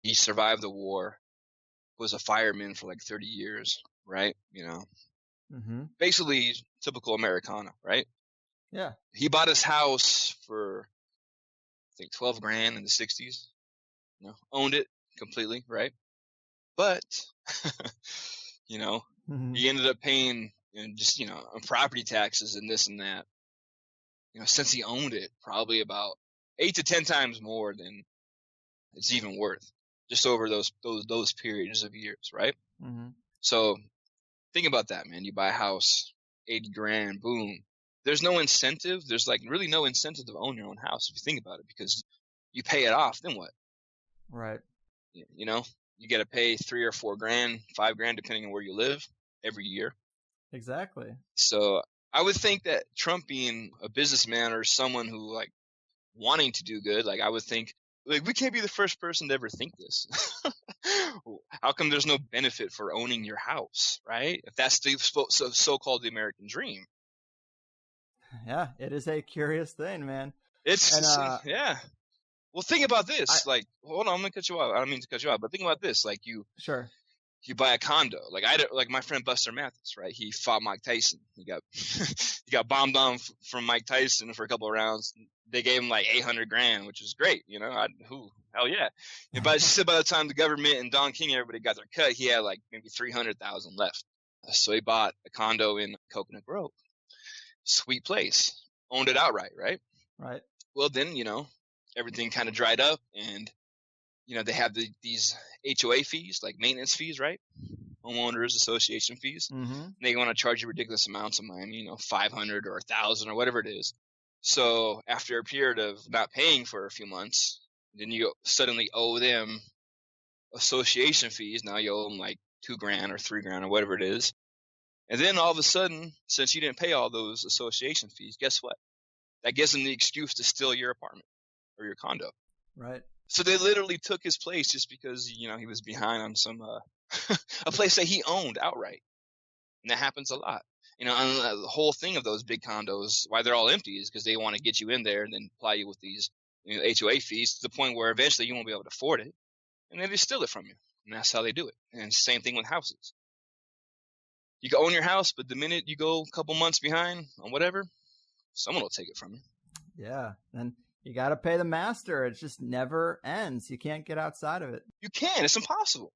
he survived the war, was a fireman for 30 years, right? Basically typical Americana, right? Yeah. He bought his house for, I think, $12,000 in the 60s, owned it completely, right? But, he ended up paying just, on property taxes and this and that, since he owned it, probably about 8 to 10 times more than it's even worth, just over those periods of years, right? Mm-hmm. So think about that, man. You buy a house, $80,000, boom. There's no incentive. There's really no incentive to own your own house if you think about it, because you pay it off. Then what? Right. You got to pay $3,000 or $4,000, $5,000, depending on where you live, every year. Exactly. So I would think that Trump, being a businessman or someone who wanting to do good, I would think we can't be the first person to ever think this. How come there's no benefit for owning your house, right? If that's the so-called the American dream. Yeah, it is a curious thing, man. Yeah. Well, think about this. Hold on, I'm gonna cut you off. I don't mean to cut you off, but think about this. Sure. You buy a condo. My friend Buster Mathis, right? He fought Mike Tyson. He got bombed on from Mike Tyson for a couple of rounds. They gave him $800,000, which is great. Hell yeah. But by the time the government and Don King and everybody got their cut, he had maybe $300,000 left. So he bought a condo in Coconut Grove. Sweet place. Owned it outright, right? Right. Well, then, everything kind of dried up, and they have these HOA fees, maintenance fees, right? Homeowners Association fees. Mm-hmm. They want to charge you ridiculous amounts of money, $500 or $1,000 or whatever it is. So after a period of not paying for a few months, then you suddenly owe them association fees. Now you owe them $2,000 or $3,000 or whatever it is. And then all of a sudden, since you didn't pay all those association fees, guess what? That gives them the excuse to steal your apartment or your condo. Right. So they literally took his place just because, he was behind on some a place that he owned outright. And that happens a lot. And the whole thing of those big condos, why they're all empty, is because they want to get you in there and then apply you with these HOA fees to the point where eventually you won't be able to afford it. And then they steal it from you. And that's how they do it. And same thing with houses. You can own your house, but the minute you go a couple months behind on whatever, someone will take it from you. Yeah. And you got to pay the master. It just never ends. You can't get outside of it. You can. It's impossible.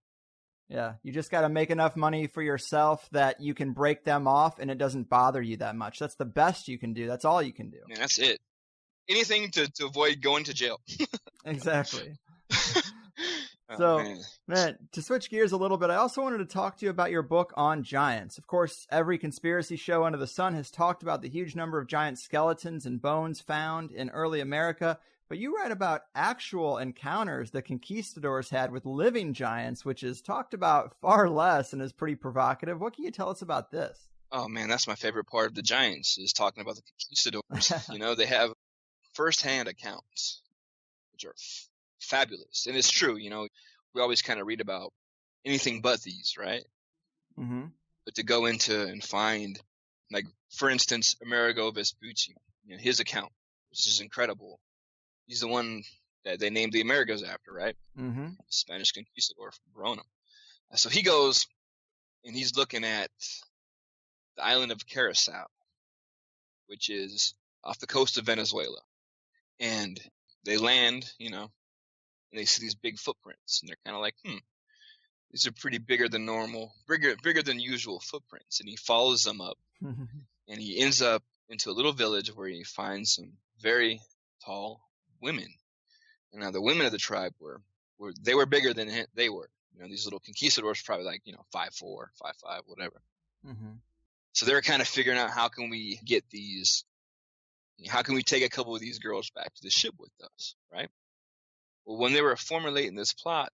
Yeah. You just got to make enough money for yourself that you can break them off and it doesn't bother you that much. That's the best you can do. That's all you can do. Man, that's it. Anything to avoid going to jail. Exactly. So, man, to switch gears a little bit, I also wanted to talk to you about your book on giants. Of course, every conspiracy show under the sun has talked about the huge number of giant skeletons and bones found in early America, but you write about actual encounters the conquistadors had with living giants, which is talked about far less and is pretty provocative. What can you tell us about this? Oh, man, that's my favorite part of the giants, is talking about the conquistadors. They have firsthand accounts, which are fabulous. And it's true, we always kind of read about anything but these, right? Mm-hmm. But to go into and find, for instance, Amerigo Vespucci, his account, which is incredible. He's the one that they named the Americas after, right? Mm-hmm. Spanish conquistador from Verona. So he goes and he's looking at the island of Curacao, which is off the coast of Venezuela. And they land, and they see these big footprints, and they're kind of these are pretty bigger than usual footprints. And he follows them up, and he ends up into a little village where he finds some very tall women. And now the women of the tribe were bigger than they were. These little conquistadors, probably 5'4", 5'5", whatever. Mm-hmm. So they're kind of figuring out how can we get how can we take a couple of these girls back to the ship with us, right? Well, when they were formulating this plot,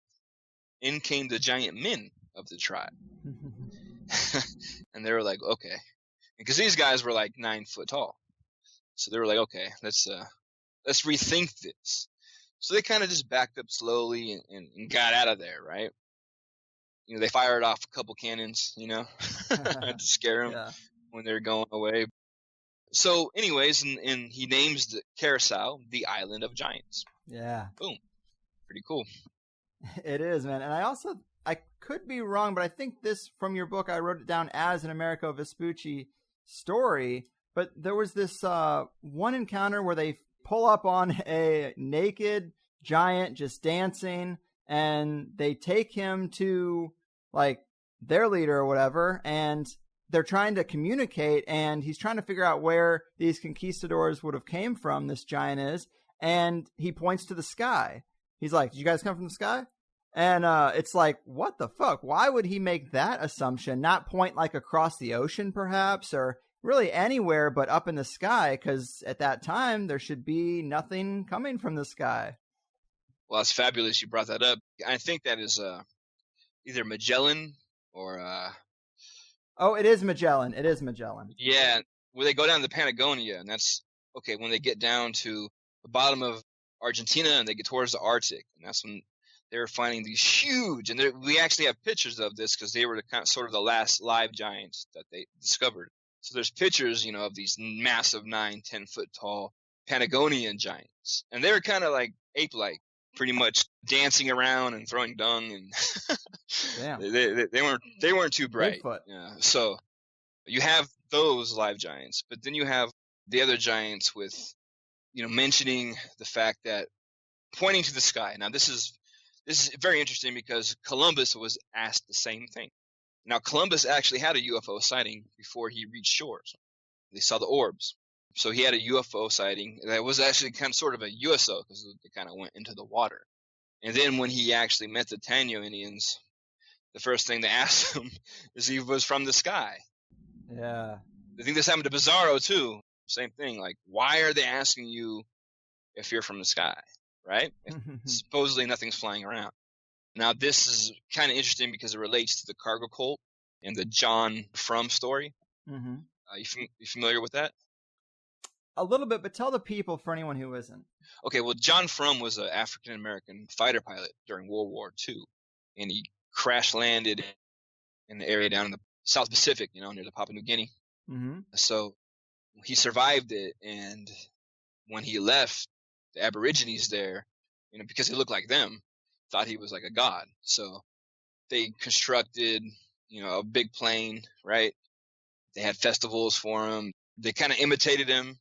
in came the giant men of the tribe. And they were like, okay. Because these guys were like 9 foot tall. So they were like, okay, let's rethink this. So they kind of just backed up slowly and got out of there, right? They fired off a couple cannons, to scare them when they're going away. So anyways, and he names the Carousel the Island of Giants. Yeah. Boom. Pretty cool. It is, man. And I could be wrong, but I think this, from your book, I wrote it down as an Americo Vespucci story. But there was this one encounter where they pull up on a naked giant just dancing, and they take him to, like, their leader or whatever, and they're trying to communicate, and he's trying to figure out where these conquistadors would have came from, this giant is, and he points to the sky. He's like, "Did you guys come from the sky?" And it's like, what the fuck? Why would he make that assumption? Not point like across the ocean, perhaps, or really anywhere but up in the sky, because at that time there should be nothing coming from the sky. Well, it's fabulous you brought that up. I think that is either Magellan or Oh, it is Magellan. It is Magellan. Yeah, where they go down to Patagonia, and that's okay when they get down to the bottom of Argentina and they get towards the Arctic, and that's when they're finding these huge, and we actually have pictures of this because they were sort of the last live giants that they discovered. So there's pictures, of these massive 9-10 foot tall Patagonian giants, and they were kind of like ape-like, pretty much dancing around and throwing dung, and Damn. they weren't too bright. Bigfoot. Yeah. So you have those live giants, but then you have the other giants with, mentioning the fact that pointing to the sky. Now this is very interesting because Columbus was asked the same thing. Now Columbus actually had a UFO sighting before he reached shores. They saw the orbs. So he had a UFO sighting that was actually kind of sort of a USO because it kind of went into the water. And then when he actually met the Taino Indians, the first thing they asked him is he was from the sky. Yeah. I think this happened to Bizarro too. Same thing. Like, why are they asking you if you're from the sky, right? If supposedly nothing's flying around. Now, this is kind of interesting because it relates to the cargo cult and the John Frum story. Mm-hmm. You familiar with that? A little bit, but tell the people for anyone who isn't. Okay, well, John Frum was an African-American fighter pilot during World War II, and he crash-landed in the area down in the South Pacific, near the Papua New Guinea. Mm-hmm. So he survived it, and when he left, the Aborigines there, because he looked like them, thought he was like a god. So they constructed, a big plane, right? They had festivals for him. They kind of imitated him.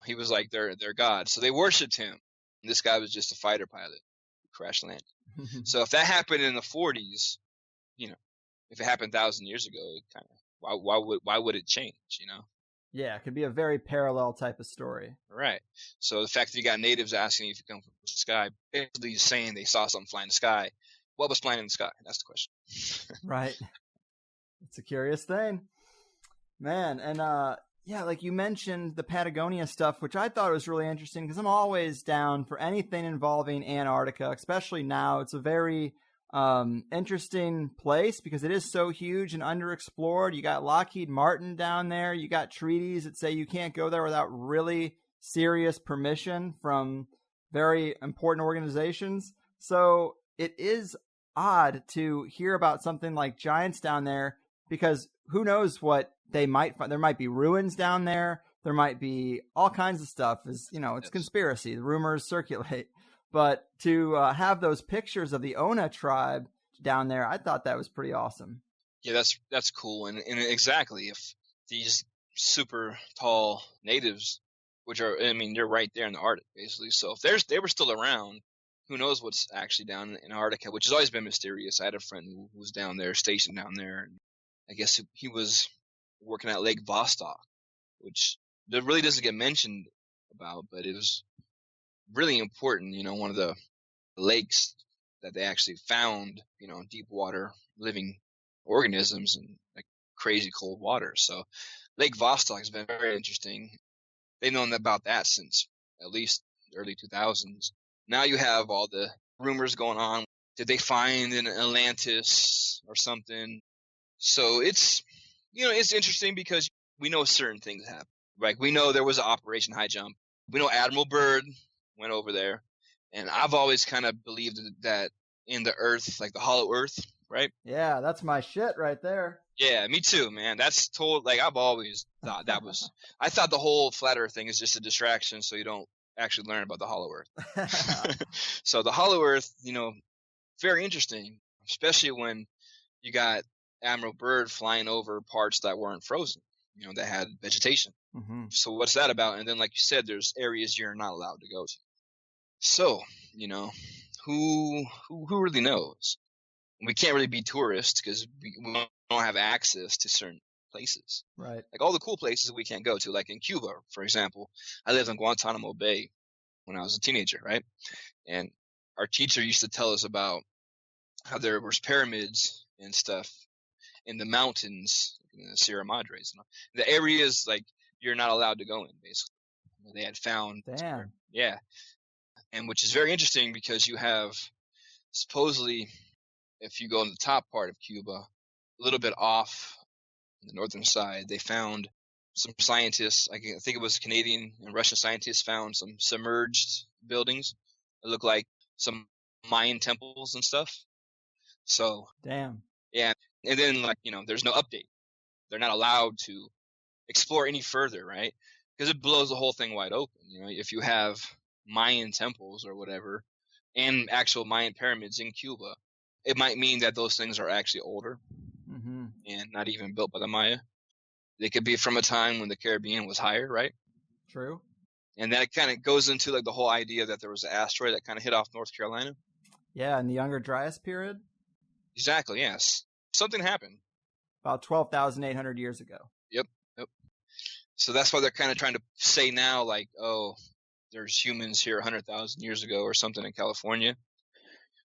He was like their god. So they worshipped him. And this guy was just a fighter pilot who crash landed. So if that happened in the 40s, if it happened 1,000 years ago, it kind of why would it change, Yeah, it could be a very parallel type of story. Right. So the fact that you got natives asking if you come from the sky, basically saying they saw something fly in the sky. What was flying in the sky? That's the question. Right. It's a curious thing. Man, and like you mentioned the Patagonia stuff, which I thought was really interesting because I'm always down for anything involving Antarctica, especially now. It's a very interesting place because it is so huge and underexplored. You got Lockheed Martin down there. You got treaties that say you can't go there without really serious permission from very important organizations. So it is odd to hear about something like giants down there because who knows what they might find. There might be ruins down there. There might be all kinds of stuff. It's conspiracy. The rumors circulate. But to have those pictures of the Ona tribe down there, I thought that was pretty awesome. Yeah, that's cool. And exactly, if these super tall natives, which are, they're right there in the Arctic, basically. So if they were still around, who knows what's actually down in Antarctica, which has always been mysterious. I had a friend who was down there, stationed down there. And I guess he was working at Lake Vostok, which really doesn't get mentioned about, but it was really important, one of the lakes that they actually found, deep water living organisms and like crazy cold water. So Lake Vostok has been very interesting. They've known about that since at least early 2000s. Now you have all the rumors going on. Did they find an Atlantis or something? So it's, it's interesting because we know certain things happen. Like we know there was an Operation High Jump. We know Admiral Byrd went over there. And I've always kind of believed that in the Earth, like the hollow Earth, right? Yeah, that's my shit right there. Yeah, me too, man. That's like I've always thought that was. I thought the whole flat Earth thing is just a distraction, so you don't actually learn about the hollow Earth. So the hollow Earth, very interesting, especially when you got Admiral Byrd flying over parts that weren't frozen, that had vegetation. Mm-hmm. So what's that about? And then, like you said, there's areas you're not allowed to go to. So, who really knows? We can't really be tourists because we don't have access to certain places. Right. Like all the cool places we can't go to, like in Cuba, for example. I lived in Guantanamo Bay when I was a teenager, right? And our teacher used to tell us about how there was pyramids and stuff in the mountains, in the Sierra Madres, the areas like you're not allowed to go in, basically. They had found. Damn. Yeah. And which is very interesting because you have supposedly, if you go in the top part of Cuba, a little bit off on the northern side, they found some scientists, I think it was Canadian and Russian scientists, found some submerged buildings that look like some Mayan temples and stuff. So, damn. Yeah. And then, there's no update. They're not allowed to explore any further, right? Because it blows the whole thing wide open. If you have Mayan temples or whatever and actual Mayan pyramids in Cuba, it might mean that those things are actually older and not even built by the Maya. They could be from a time when the Caribbean was higher, right? True. And that kind of goes into like the whole idea that there was an asteroid that kind of hit off North Carolina. Yeah, in the Younger Dryas period. Exactly, yes. Something happened. About 12,800 years ago. Yep. So that's why they're kind of trying to say now, like, oh, there's humans here 100,000 years ago or something in California,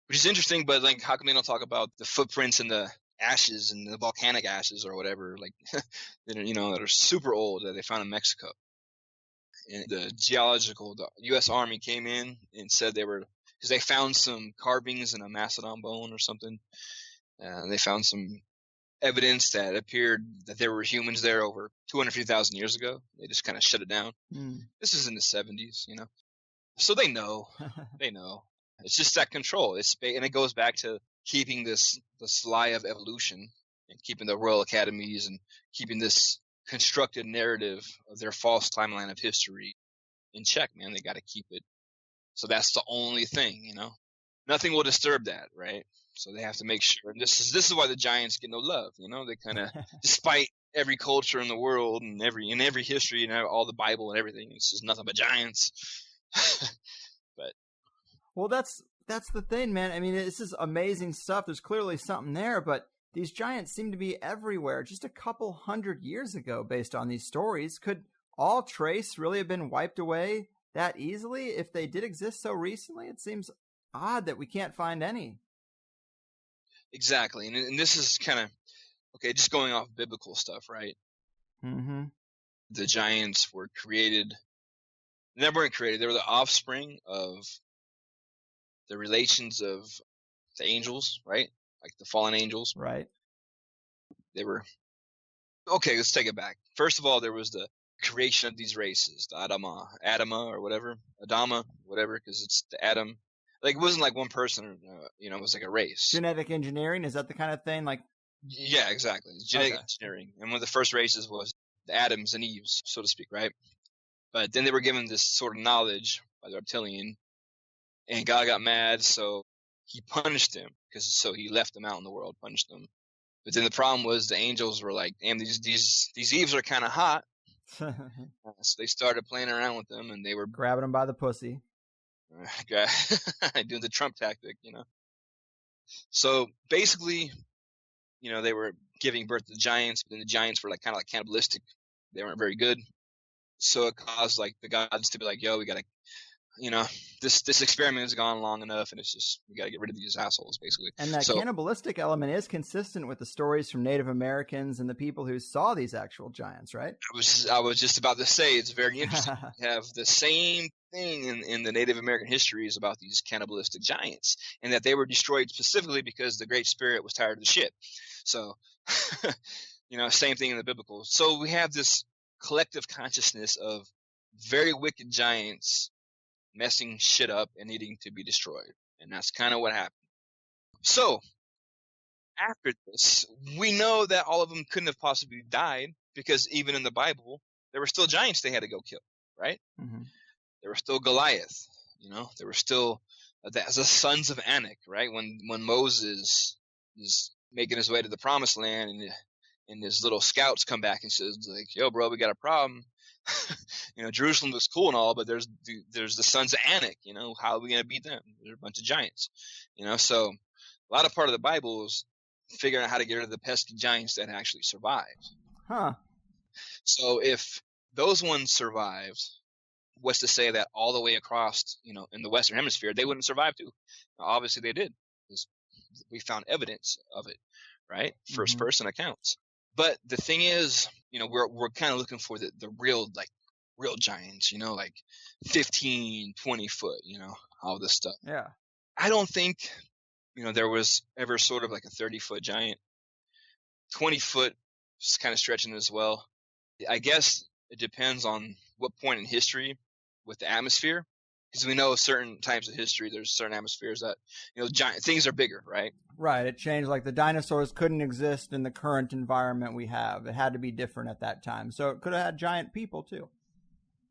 which is interesting. But like, how come they don't talk about the footprints and the ashes and the volcanic ashes or whatever, like, that are super old that they found in Mexico? And the U.S. Army came in and said because they found some carvings in a mastodon bone or something. They found some evidence that appeared that there were humans there over 250,000 years ago. They just kind of shut it down. This is in the 70s, So they know. They know. It's just that control. And it goes back to keeping the lie of evolution and keeping the Royal Academies and keeping this constructed narrative of their false timeline of history in check, man. They got to keep it. So that's the only thing, Nothing will disturb that, right? So they have to make sure. And this is why the Giants get no love, They kind of, despite every culture in the world and every history and all the Bible and everything, it's just nothing but giants. But well, that's the thing, man. I mean, this is amazing stuff. There's clearly something there, but these giants seem to be everywhere. Just a couple hundred years ago, based on these stories, could all trace really have been wiped away that easily if they did exist so recently? It seems odd that we can't find any. Exactly. And this is kind of, okay, just going off biblical stuff, right? Mm-hmm. The giants were created. They weren't created. They were the offspring of the relations of the angels, right? Like the fallen angels. Right. They were. Okay, let's take it back. First of all, there was the creation of these races, the Adama or whatever, because it's the Adam. Like, it wasn't like one person, it was like a race. Genetic engineering, is that the kind of thing? Like, yeah, exactly. Genetic engineering. And one of the first races was the Adams and Eves, so to speak, right? But then they were given this sort of knowledge by the Reptilian, and God got mad, so he punished them, so he left them out in the world, punished them. But then the problem was the angels were like, damn, these Eves are kind of hot. So they started playing around with them, and they were grabbing them by the pussy. Doing the Trump tactic, So basically, they were giving birth to the giants, but then the giants were like kind of like cannibalistic. They weren't very good. So it caused like the gods to be like, yo, we got to this experiment has gone long enough, and it's just, we got to get rid of these assholes, basically. And that cannibalistic element is consistent with the stories from Native Americans and the people who saw these actual giants, right? I was just about to say, it's very interesting. You have the same thing in the Native American histories about these cannibalistic giants, and that they were destroyed specifically because the Great Spirit was tired of the shit. So, same thing in the biblical. So we have this collective consciousness of very wicked giants messing shit up and needing to be destroyed. And that's kind of what happened. So, after this, we know that all of them couldn't have possibly died, because even in the Bible, there were still giants they had to go kill, right? Mm-hmm. There were still Goliath, there were still the sons of Anak, right? When Moses is making his way to the promised land, and his little scouts come back and says, like, yo, bro, we got a problem. Jerusalem looks cool and all, but there's the sons of Anak. How are we gonna beat them? They're a bunch of giants. So a lot of part of the Bible is figuring out how to get rid of the pesky giants that actually survived. Huh. So if those ones survived, what's to say that all the way across, in the Western Hemisphere, they wouldn't survive too? Obviously they did, because we found evidence of it, right? First person accounts. But the thing is, we're kind of looking for the real giants, like 15, 20 foot, all this stuff. Yeah. I don't think, there was ever sort of like a 30-foot giant. 20 foot is kind of stretching as well. I guess it depends on what point in history with the atmosphere, because we know certain types of history, there's certain atmospheres that, giant things are bigger, right? Right. It changed. Like the dinosaurs couldn't exist in the current environment we have. It had to be different at that time. So it could have had giant people too.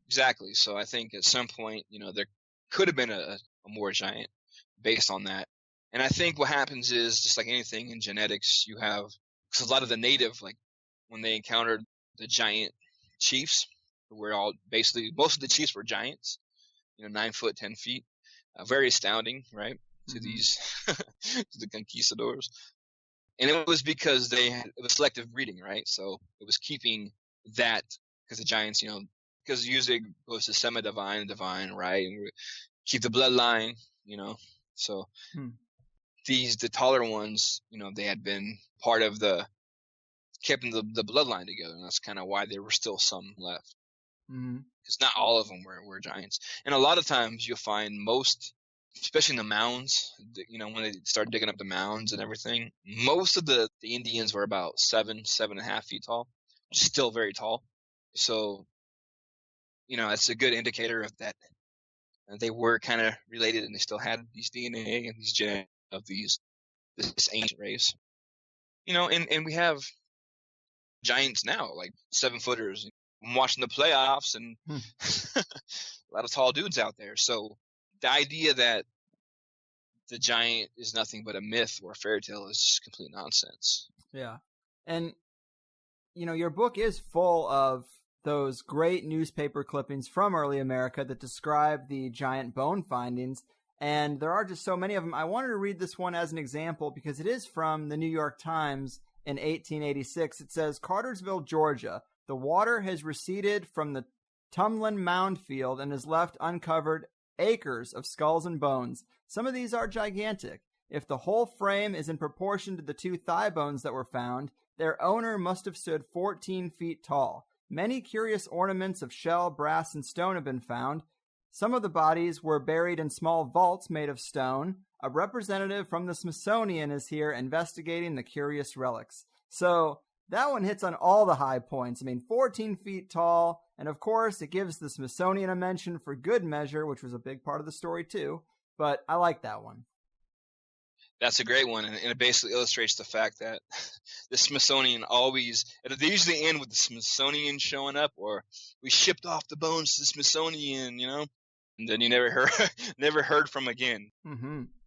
Exactly. So I think at some point, there could have been a more giant based on that. And I think what happens is, just like anything in genetics, you have, because a lot of the native, like when they encountered the giant chiefs, were all basically, most of the chiefs were giants, 9 foot, 10 feet. Very astounding, right? To these, to the conquistadors. And it was because it was selective breeding, right? So it was keeping that, because the giants, because usually it goes to semi-divine, divine, right? And keep the bloodline, So the taller ones, they had been part of keeping the bloodline together. And that's kind of why there were still some left. Because not all of them were giants. And a lot of times you'll find most, especially in the mounds, when they start digging up the mounds and everything, most of the Indians were about 7.5 feet tall, which is still very tall. So, it's a good indicator of that. They were kind of related, and they still had these DNA and these genetics of this ancient race. And we have giants now, like 7-footers. I'm watching the playoffs, and a lot of tall dudes out there. So the idea that the giant is nothing but a myth or a fairy tale is just complete nonsense. Yeah. And, your book is full of those great newspaper clippings from early America that describe the giant bone findings. And there are just so many of them. I wanted to read this one as an example because it is from the New York Times in 1886. It says, Cartersville, Georgia. The water has receded from the Tumlin Mound field and has left uncovered acres of skulls and bones. Some of these are gigantic. If the whole frame is in proportion to the 2 thigh bones that were found, their owner must have stood 14 feet tall. Many curious ornaments of shell, brass, and stone have been found. Some of the bodies were buried in small vaults made of stone. A representative from the Smithsonian is here investigating the curious relics. So that one hits on all the high points. 14 feet tall. And of course, it gives the Smithsonian a mention for good measure, which was a big part of the story too. But I like that one. That's a great one, and it basically illustrates the fact that the Smithsonian they usually end with the Smithsonian showing up, or we shipped off the bones to the Smithsonian, and then you never heard from again.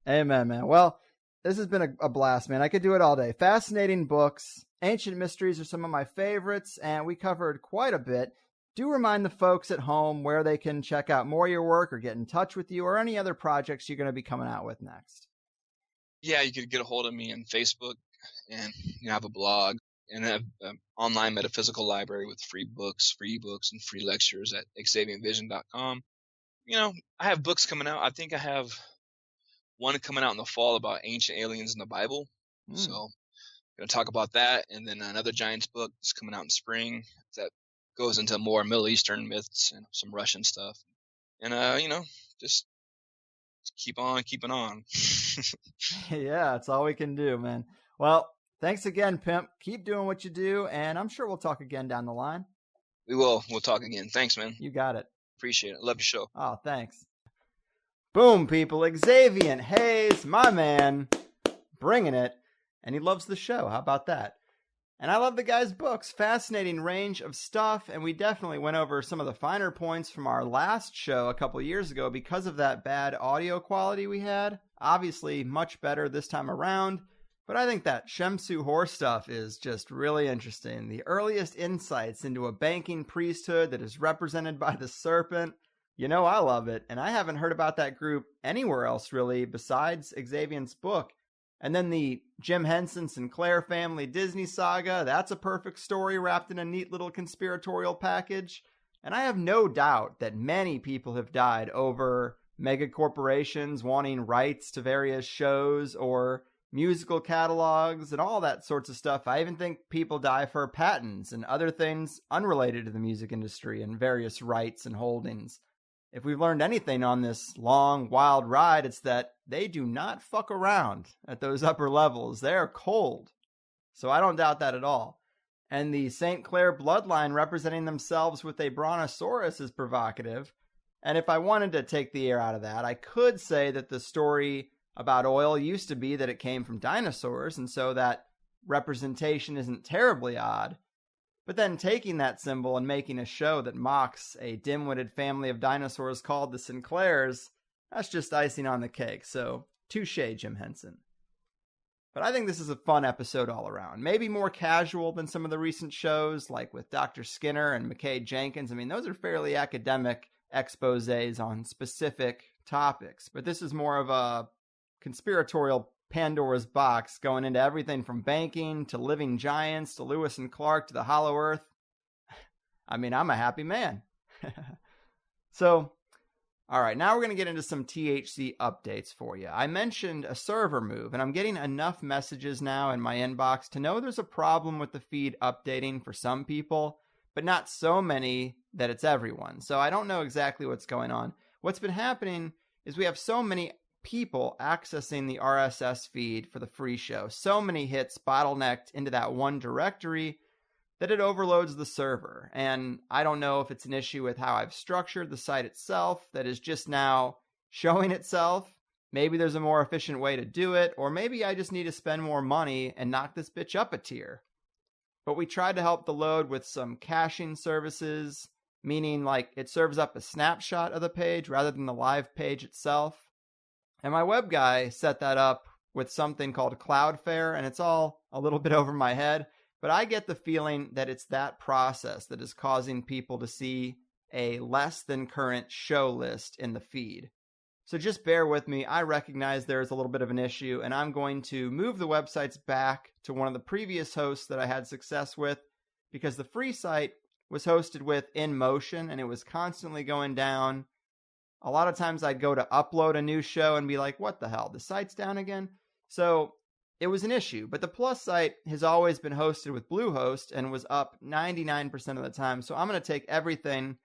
Amen, man. Well, this has been a blast, man. I could do it all day. Fascinating books. Ancient Mysteries are some of my favorites, and we covered quite a bit. Do remind the folks at home where they can check out more of your work or get in touch with you or any other projects you're going to be coming out with next. Yeah, you could get a hold of me on Facebook, and have a blog and an online metaphysical library with free books, free ebooks, and free lectures at xaviantvision.com. I have books coming out. I think I have one coming out in the fall about ancient aliens in the Bible. So I'm going to talk about that. And then another Giants book is coming out in spring that goes into more Middle Eastern myths and some Russian stuff. And, just keep on keeping on. Yeah, that's all we can do, man. Well, thanks again, Pimp. Keep doing what you do, and I'm sure we'll talk again down the line. We will. We'll talk again. Thanks, man. You got it. Appreciate it. Love your show. Oh, thanks. Boom, people. Xaviant Haze, my man, bringing it. And he loves the show. How about that? And I love the guy's books. Fascinating range of stuff. And we definitely went over some of the finer points from our last show a couple years ago because of that bad audio quality we had. Obviously, much better this time around. But I think that Shemsu Hor stuff is just really interesting. The earliest insights into a banking priesthood that is represented by the serpent. I love it. And I haven't heard about that group anywhere else, really, besides Xaviant's book. And then the Jim Henson Sinclair family Disney saga. That's a perfect story wrapped in a neat little conspiratorial package. And I have no doubt that many people have died over mega corporations wanting rights to various shows or musical catalogs and all that sorts of stuff. I even think people die for patents and other things unrelated to the music industry and various rights and holdings. If we've learned anything on this long, wild ride, it's that they do not fuck around at those upper levels. They're cold. So I don't doubt that at all. And the St. Clair bloodline representing themselves with a brontosaurus is provocative. And if I wanted to take the air out of that, I could say that the story about oil used to be that it came from dinosaurs, and so that representation isn't terribly odd. But then taking that symbol and making a show that mocks a dim-witted family of dinosaurs called the Sinclairs, that's just icing on the cake. So, touche, Jim Henson. But I think this is a fun episode all around. Maybe more casual than some of the recent shows, like with Dr. Skinner and McKay Jenkins. I mean, those are fairly academic exposés on specific topics. But this is more of a conspiratorial Pandora's box, going into everything from banking to living giants to Lewis and Clark to the Hollow Earth. I mean, I'm a happy man. So, all right, now we're going to get into some THC updates for you. I mentioned a server move, and I'm getting enough messages now in my inbox to know there's a problem with the feed updating for some people, but not so many that it's everyone. So I don't know exactly what's going on. What's been happening is we have so many people accessing the RSS feed for the free show. So many hits bottlenecked into that one directory that it overloads the server. And I don't know if it's an issue with how I've structured the site itself that is just now showing itself. Maybe there's a more efficient way to do it, or maybe I just need to spend more money and knock this bitch up a tier. But we tried to help the load with some caching services, meaning like it serves up a snapshot of the page rather than the live page itself. And my web guy set that up with something called Cloudflare, and it's all a little bit over my head, but I get the feeling that it's that process that is causing people to see a less than current show list in the feed. So just bear with me. I recognize there is a little bit of an issue, and I'm going to move the websites back to one of the previous hosts that I had success with, because the free site was hosted with InMotion, and it was constantly going down. A lot of times I'd go to upload a new show and be like, what the hell, the site's down again? So it was an issue. But the Plus site has always been hosted with Bluehost and was up 99% of the time. So I'm going to take everything,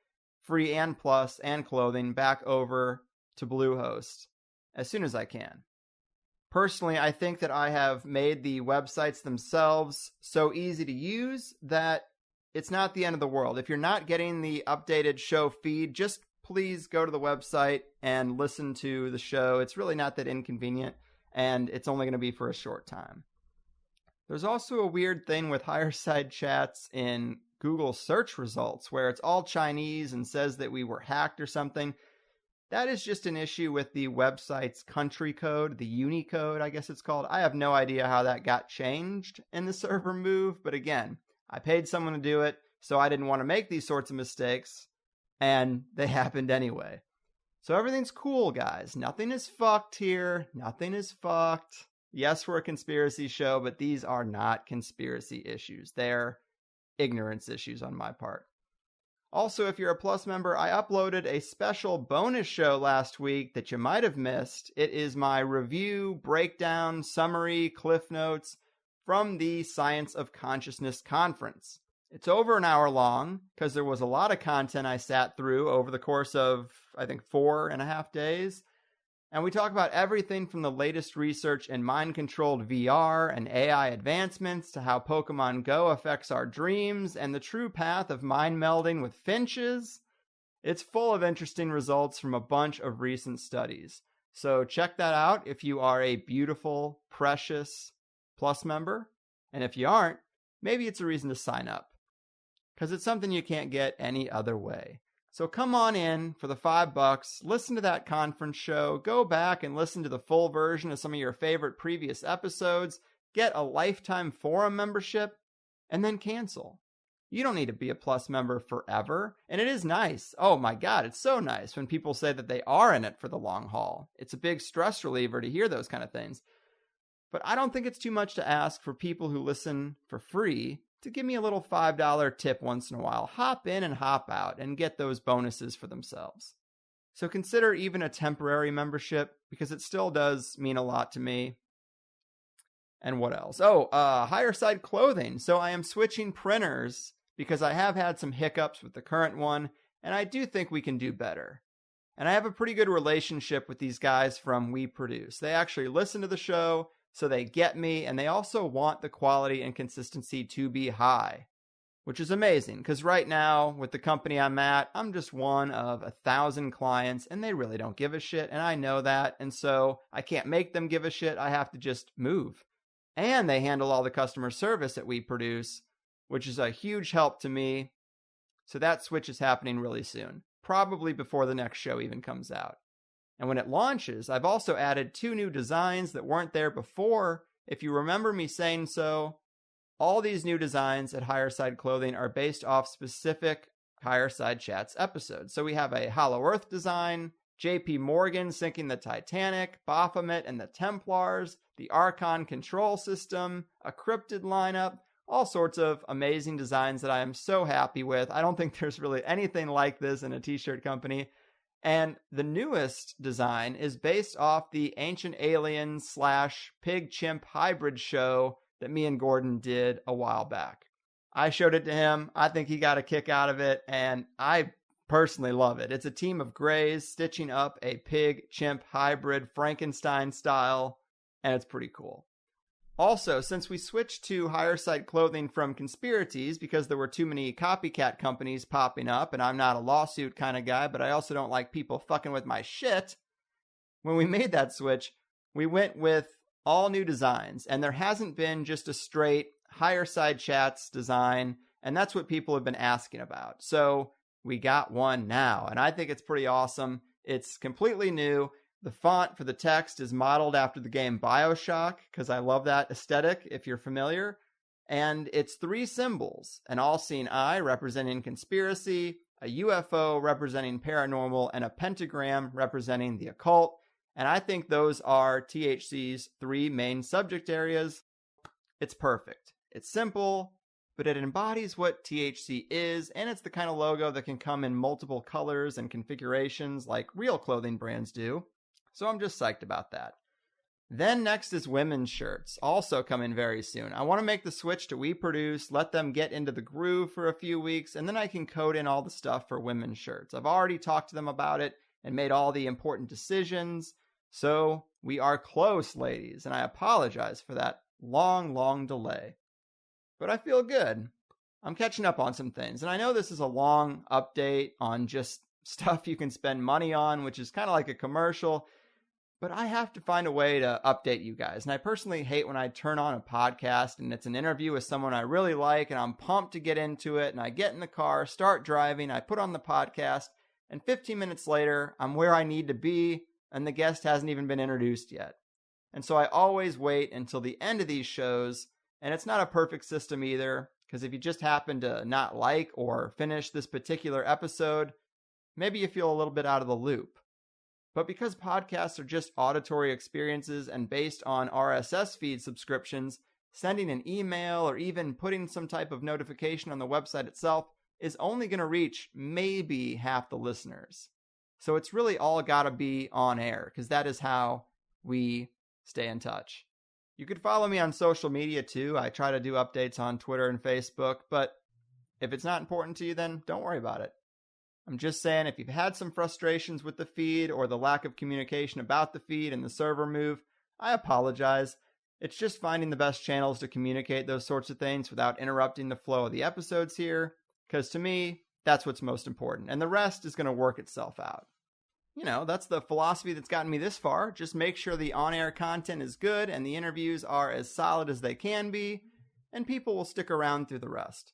free and Plus and clothing, back over to Bluehost as soon as I can. Personally, I think that I have made the websites themselves so easy to use that it's not the end of the world. If you're not getting the updated show feed, just please go to the website and listen to the show. It's really not that inconvenient, and it's only going to be for a short time. There's also a weird thing with Higherside chats in Google search results where it's all Chinese and says that we were hacked or something. That is just an issue with the website's country code, the Unicode, I guess it's called. I have no idea how that got changed in the server move, but again, I paid someone to do it, so I didn't want to make these sorts of mistakes. And they happened anyway. So everything's cool, guys. Nothing is fucked here. Nothing is fucked. Yes, we're a conspiracy show, but these are not conspiracy issues. They're ignorance issues on my part. Also, if you're a Plus member, I uploaded a special bonus show last week that you might have missed. It is my review, breakdown, summary, cliff notes from the Science of Consciousness conference. It's over an hour long because there was a lot of content I sat through over the course of, I think, 4.5 days. And we talk about everything from the latest research in mind-controlled VR and AI advancements to how Pokemon Go affects our dreams and the true path of mind melding with finches. It's full of interesting results from a bunch of recent studies. So check that out if you are a beautiful, precious Plus member. And if you aren't, maybe it's a reason to sign up, because it's something you can't get any other way. So come on in for the $5, listen to that conference show, go back and listen to the full version of some of your favorite previous episodes, get a lifetime forum membership, and then cancel. You don't need to be a Plus member forever, and it is nice. Oh my God, it's so nice when people say that they are in it for the long haul. It's a big stress reliever to hear those kind of things. But I don't think it's too much to ask for people who listen for free to give me a little $5 tip once in a while. Hop in and hop out and get those bonuses for themselves. So consider even a temporary membership, because it still does mean a lot to me. And what else? Higherside clothing. So I am switching printers because I have had some hiccups with the current one, and I do think we can do better. And I have a pretty good relationship with these guys from We Produce. They actually listen to the show, so they get me, and they also want the quality and consistency to be high, which is amazing, because right now, with the company I'm at, I'm just one of 1,000 clients, and they really don't give a shit, and I know that, and so I can't make them give a shit. I have to just move. And they handle all the customer service that We Produce, which is a huge help to me. So that switch is happening really soon, probably before the next show even comes out. And when it launches, I've also added 2 new designs that weren't there before. If you remember me saying so, all these new designs at Higherside Clothing are based off specific Higherside Chats episodes. So we have a Hollow Earth design, JP Morgan sinking the Titanic, Baphomet and the Templars, the Archon control system, a cryptid lineup, all sorts of amazing designs that I am so happy with. I don't think there's really anything like this in a t-shirt company. And the newest design is based off the Ancient Aliens / Pig Chimp hybrid show that me and Gordon did a while back. I showed it to him. I think he got a kick out of it, and I personally love it. It's a team of Greys stitching up a Pig Chimp hybrid Frankenstein style, and it's pretty cool. Also, since we switched to Higherside Clothing from Conspiracies because there were too many copycat companies popping up, and I'm not a lawsuit kind of guy, but I also don't like people fucking with my shit, when we made that switch, we went with all new designs, and there hasn't been just a straight Higherside Chats design, and that's what people have been asking about. So we got one now, and I think it's pretty awesome. It's completely new. The font for the text is modeled after the game BioShock, because I love that aesthetic, if you're familiar. And it's 3 symbols, an all-seeing eye representing conspiracy, a UFO representing paranormal, and a pentagram representing the occult. And I think those are THC's 3 main subject areas. It's perfect. It's simple, but it embodies what THC is, and it's the kind of logo that can come in multiple colors and configurations like real clothing brands do. So I'm just psyched about that. Then next is women's shirts, also coming very soon. I want to make the switch to We Produce, let them get into the groove for a few weeks, and then I can code in all the stuff for women's shirts. I've already talked to them about it and made all the important decisions. So we are close, ladies, and I apologize for that long delay. But I feel good. I'm catching up on some things, and I know this is a long update on just stuff you can spend money on, which is kind of like a commercial. But I have to find a way to update you guys. And I personally hate when I turn on a podcast and it's an interview with someone I really like and I'm pumped to get into it. And I get in the car, start driving, I put on the podcast, and 15 minutes later, I'm where I need to be and the guest hasn't even been introduced yet. And so I always wait until the end of these shows. And it's not a perfect system either, because if you just happen to not like or finish this particular episode, maybe you feel a little bit out of the loop. But because podcasts are just auditory experiences and based on RSS feed subscriptions, sending an email or even putting some type of notification on the website itself is only going to reach maybe half the listeners. So it's really all got to be on air, because that is how we stay in touch. You could follow me on social media too. I try to do updates on Twitter and Facebook, but if it's not important to you, then don't worry about it. I'm just saying, if you've had some frustrations with the feed or the lack of communication about the feed and the server move, I apologize. It's just finding the best channels to communicate those sorts of things without interrupting the flow of the episodes here, because to me, that's what's most important, and the rest is going to work itself out. You know, that's the philosophy that's gotten me this far. Just make sure the on-air content is good and the interviews are as solid as they can be, and people will stick around through the rest.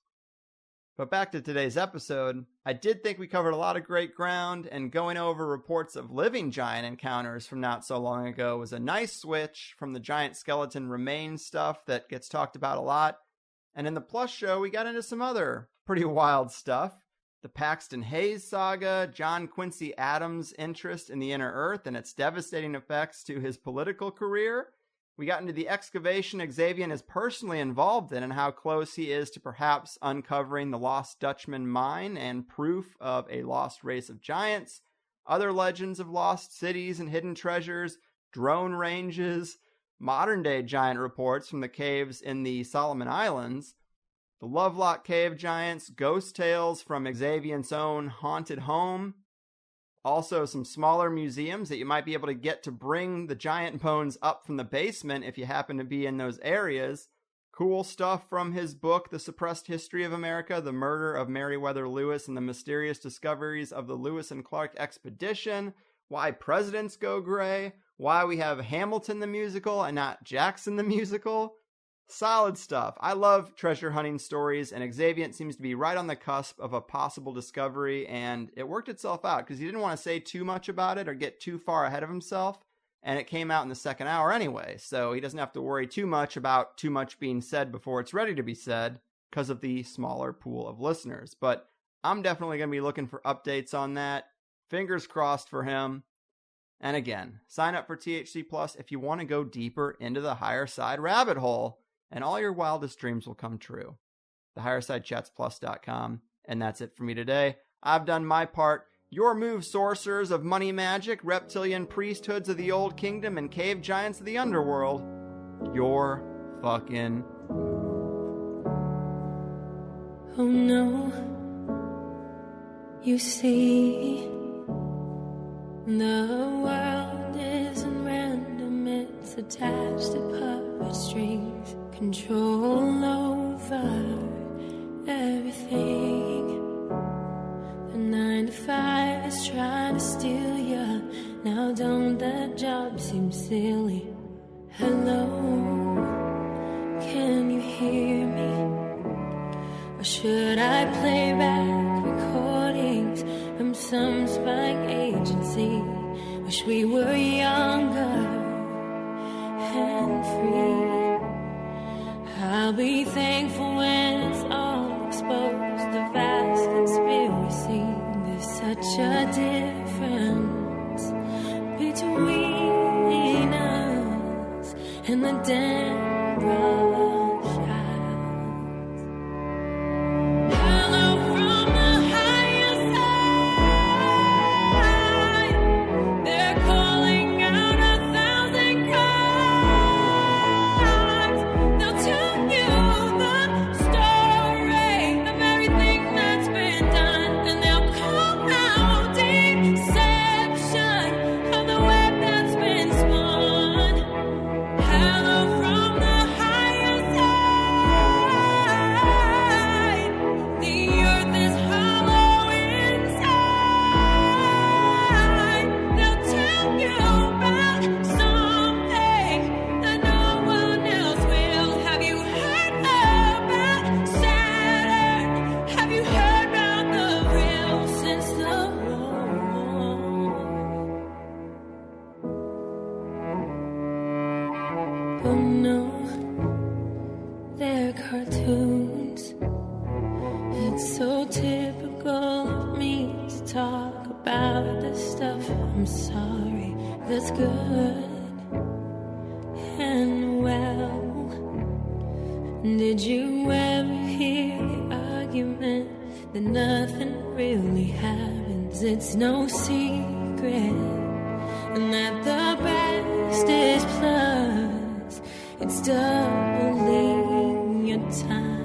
But back to today's episode, I did think we covered a lot of great ground, and going over reports of living giant encounters from not so long ago was a nice switch from the giant skeleton remains stuff that gets talked about a lot. And in the Plus show, we got into some other pretty wild stuff. The Xaviant Haze saga, John Quincy Adams' interest in the inner earth and its devastating effects to his political career. We got into the excavation Xaviant is personally involved in and how close he is to perhaps uncovering the Lost Dutchman mine and proof of a lost race of giants, other legends of lost cities and hidden treasures, drone ranges, modern-day giant reports from the caves in the Solomon Islands, the Lovelock Cave giants, ghost tales from Xaviant's own haunted home, also some smaller museums that you might be able to get to bring the giant bones up from the basement if you happen to be in those areas, cool stuff from his book, The Suppressed History of America, The Murder of Meriwether Lewis and the Mysterious Discoveries of the Lewis and Clark Expedition, why presidents go gray, why we have Hamilton the musical and not Jackson the musical. Solid stuff. I love treasure hunting stories, and Xaviant seems to be right on the cusp of a possible discovery, and it worked itself out because he didn't want to say too much about it or get too far ahead of himself, and it came out in the second hour anyway, so he doesn't have to worry too much about too much being said before it's ready to be said because of the smaller pool of listeners. But I'm definitely going to be looking for updates on that. Fingers crossed for him. And again, sign up for THC Plus if you want to go deeper into the Higherside rabbit hole, and all your wildest dreams will come true. TheHighersideChatsPlus.com. And that's it for me today. I've done my part. Your move, sorcerers of money magic, reptilian priesthoods of the old kingdom, and cave giants of the underworld. Your fucking move. Oh no, you see, the world isn't random, it's attached to puppet strings. Control over everything. The 9 to 5 is trying to steal you. Now don't that job seem silly? Hello, can you hear me? Or should I play back recordings from some spying agency? Wish we were younger and free. I'll be thankful when it's all exposed, the vast conspiracy. There's such a difference between us and the damn brush house. Hello from the higher side. They're calling out 1,000 crimes. They'll tell you the story of everything that's been done, and they'll call out deception of the web that's been spun. Hello from the higher side. The earth is hollow inside. They'll tell you about something that no one else will. Have you heard about Saturn? Have you heard about the real since the war? Oh no, they're cartoons. It's so typical of me to talk about this stuff. I'm sorry, that's good and well. Did you ever hear the argument that nothing really happens. It's no secret, and that the best is plus. It's doubling your time.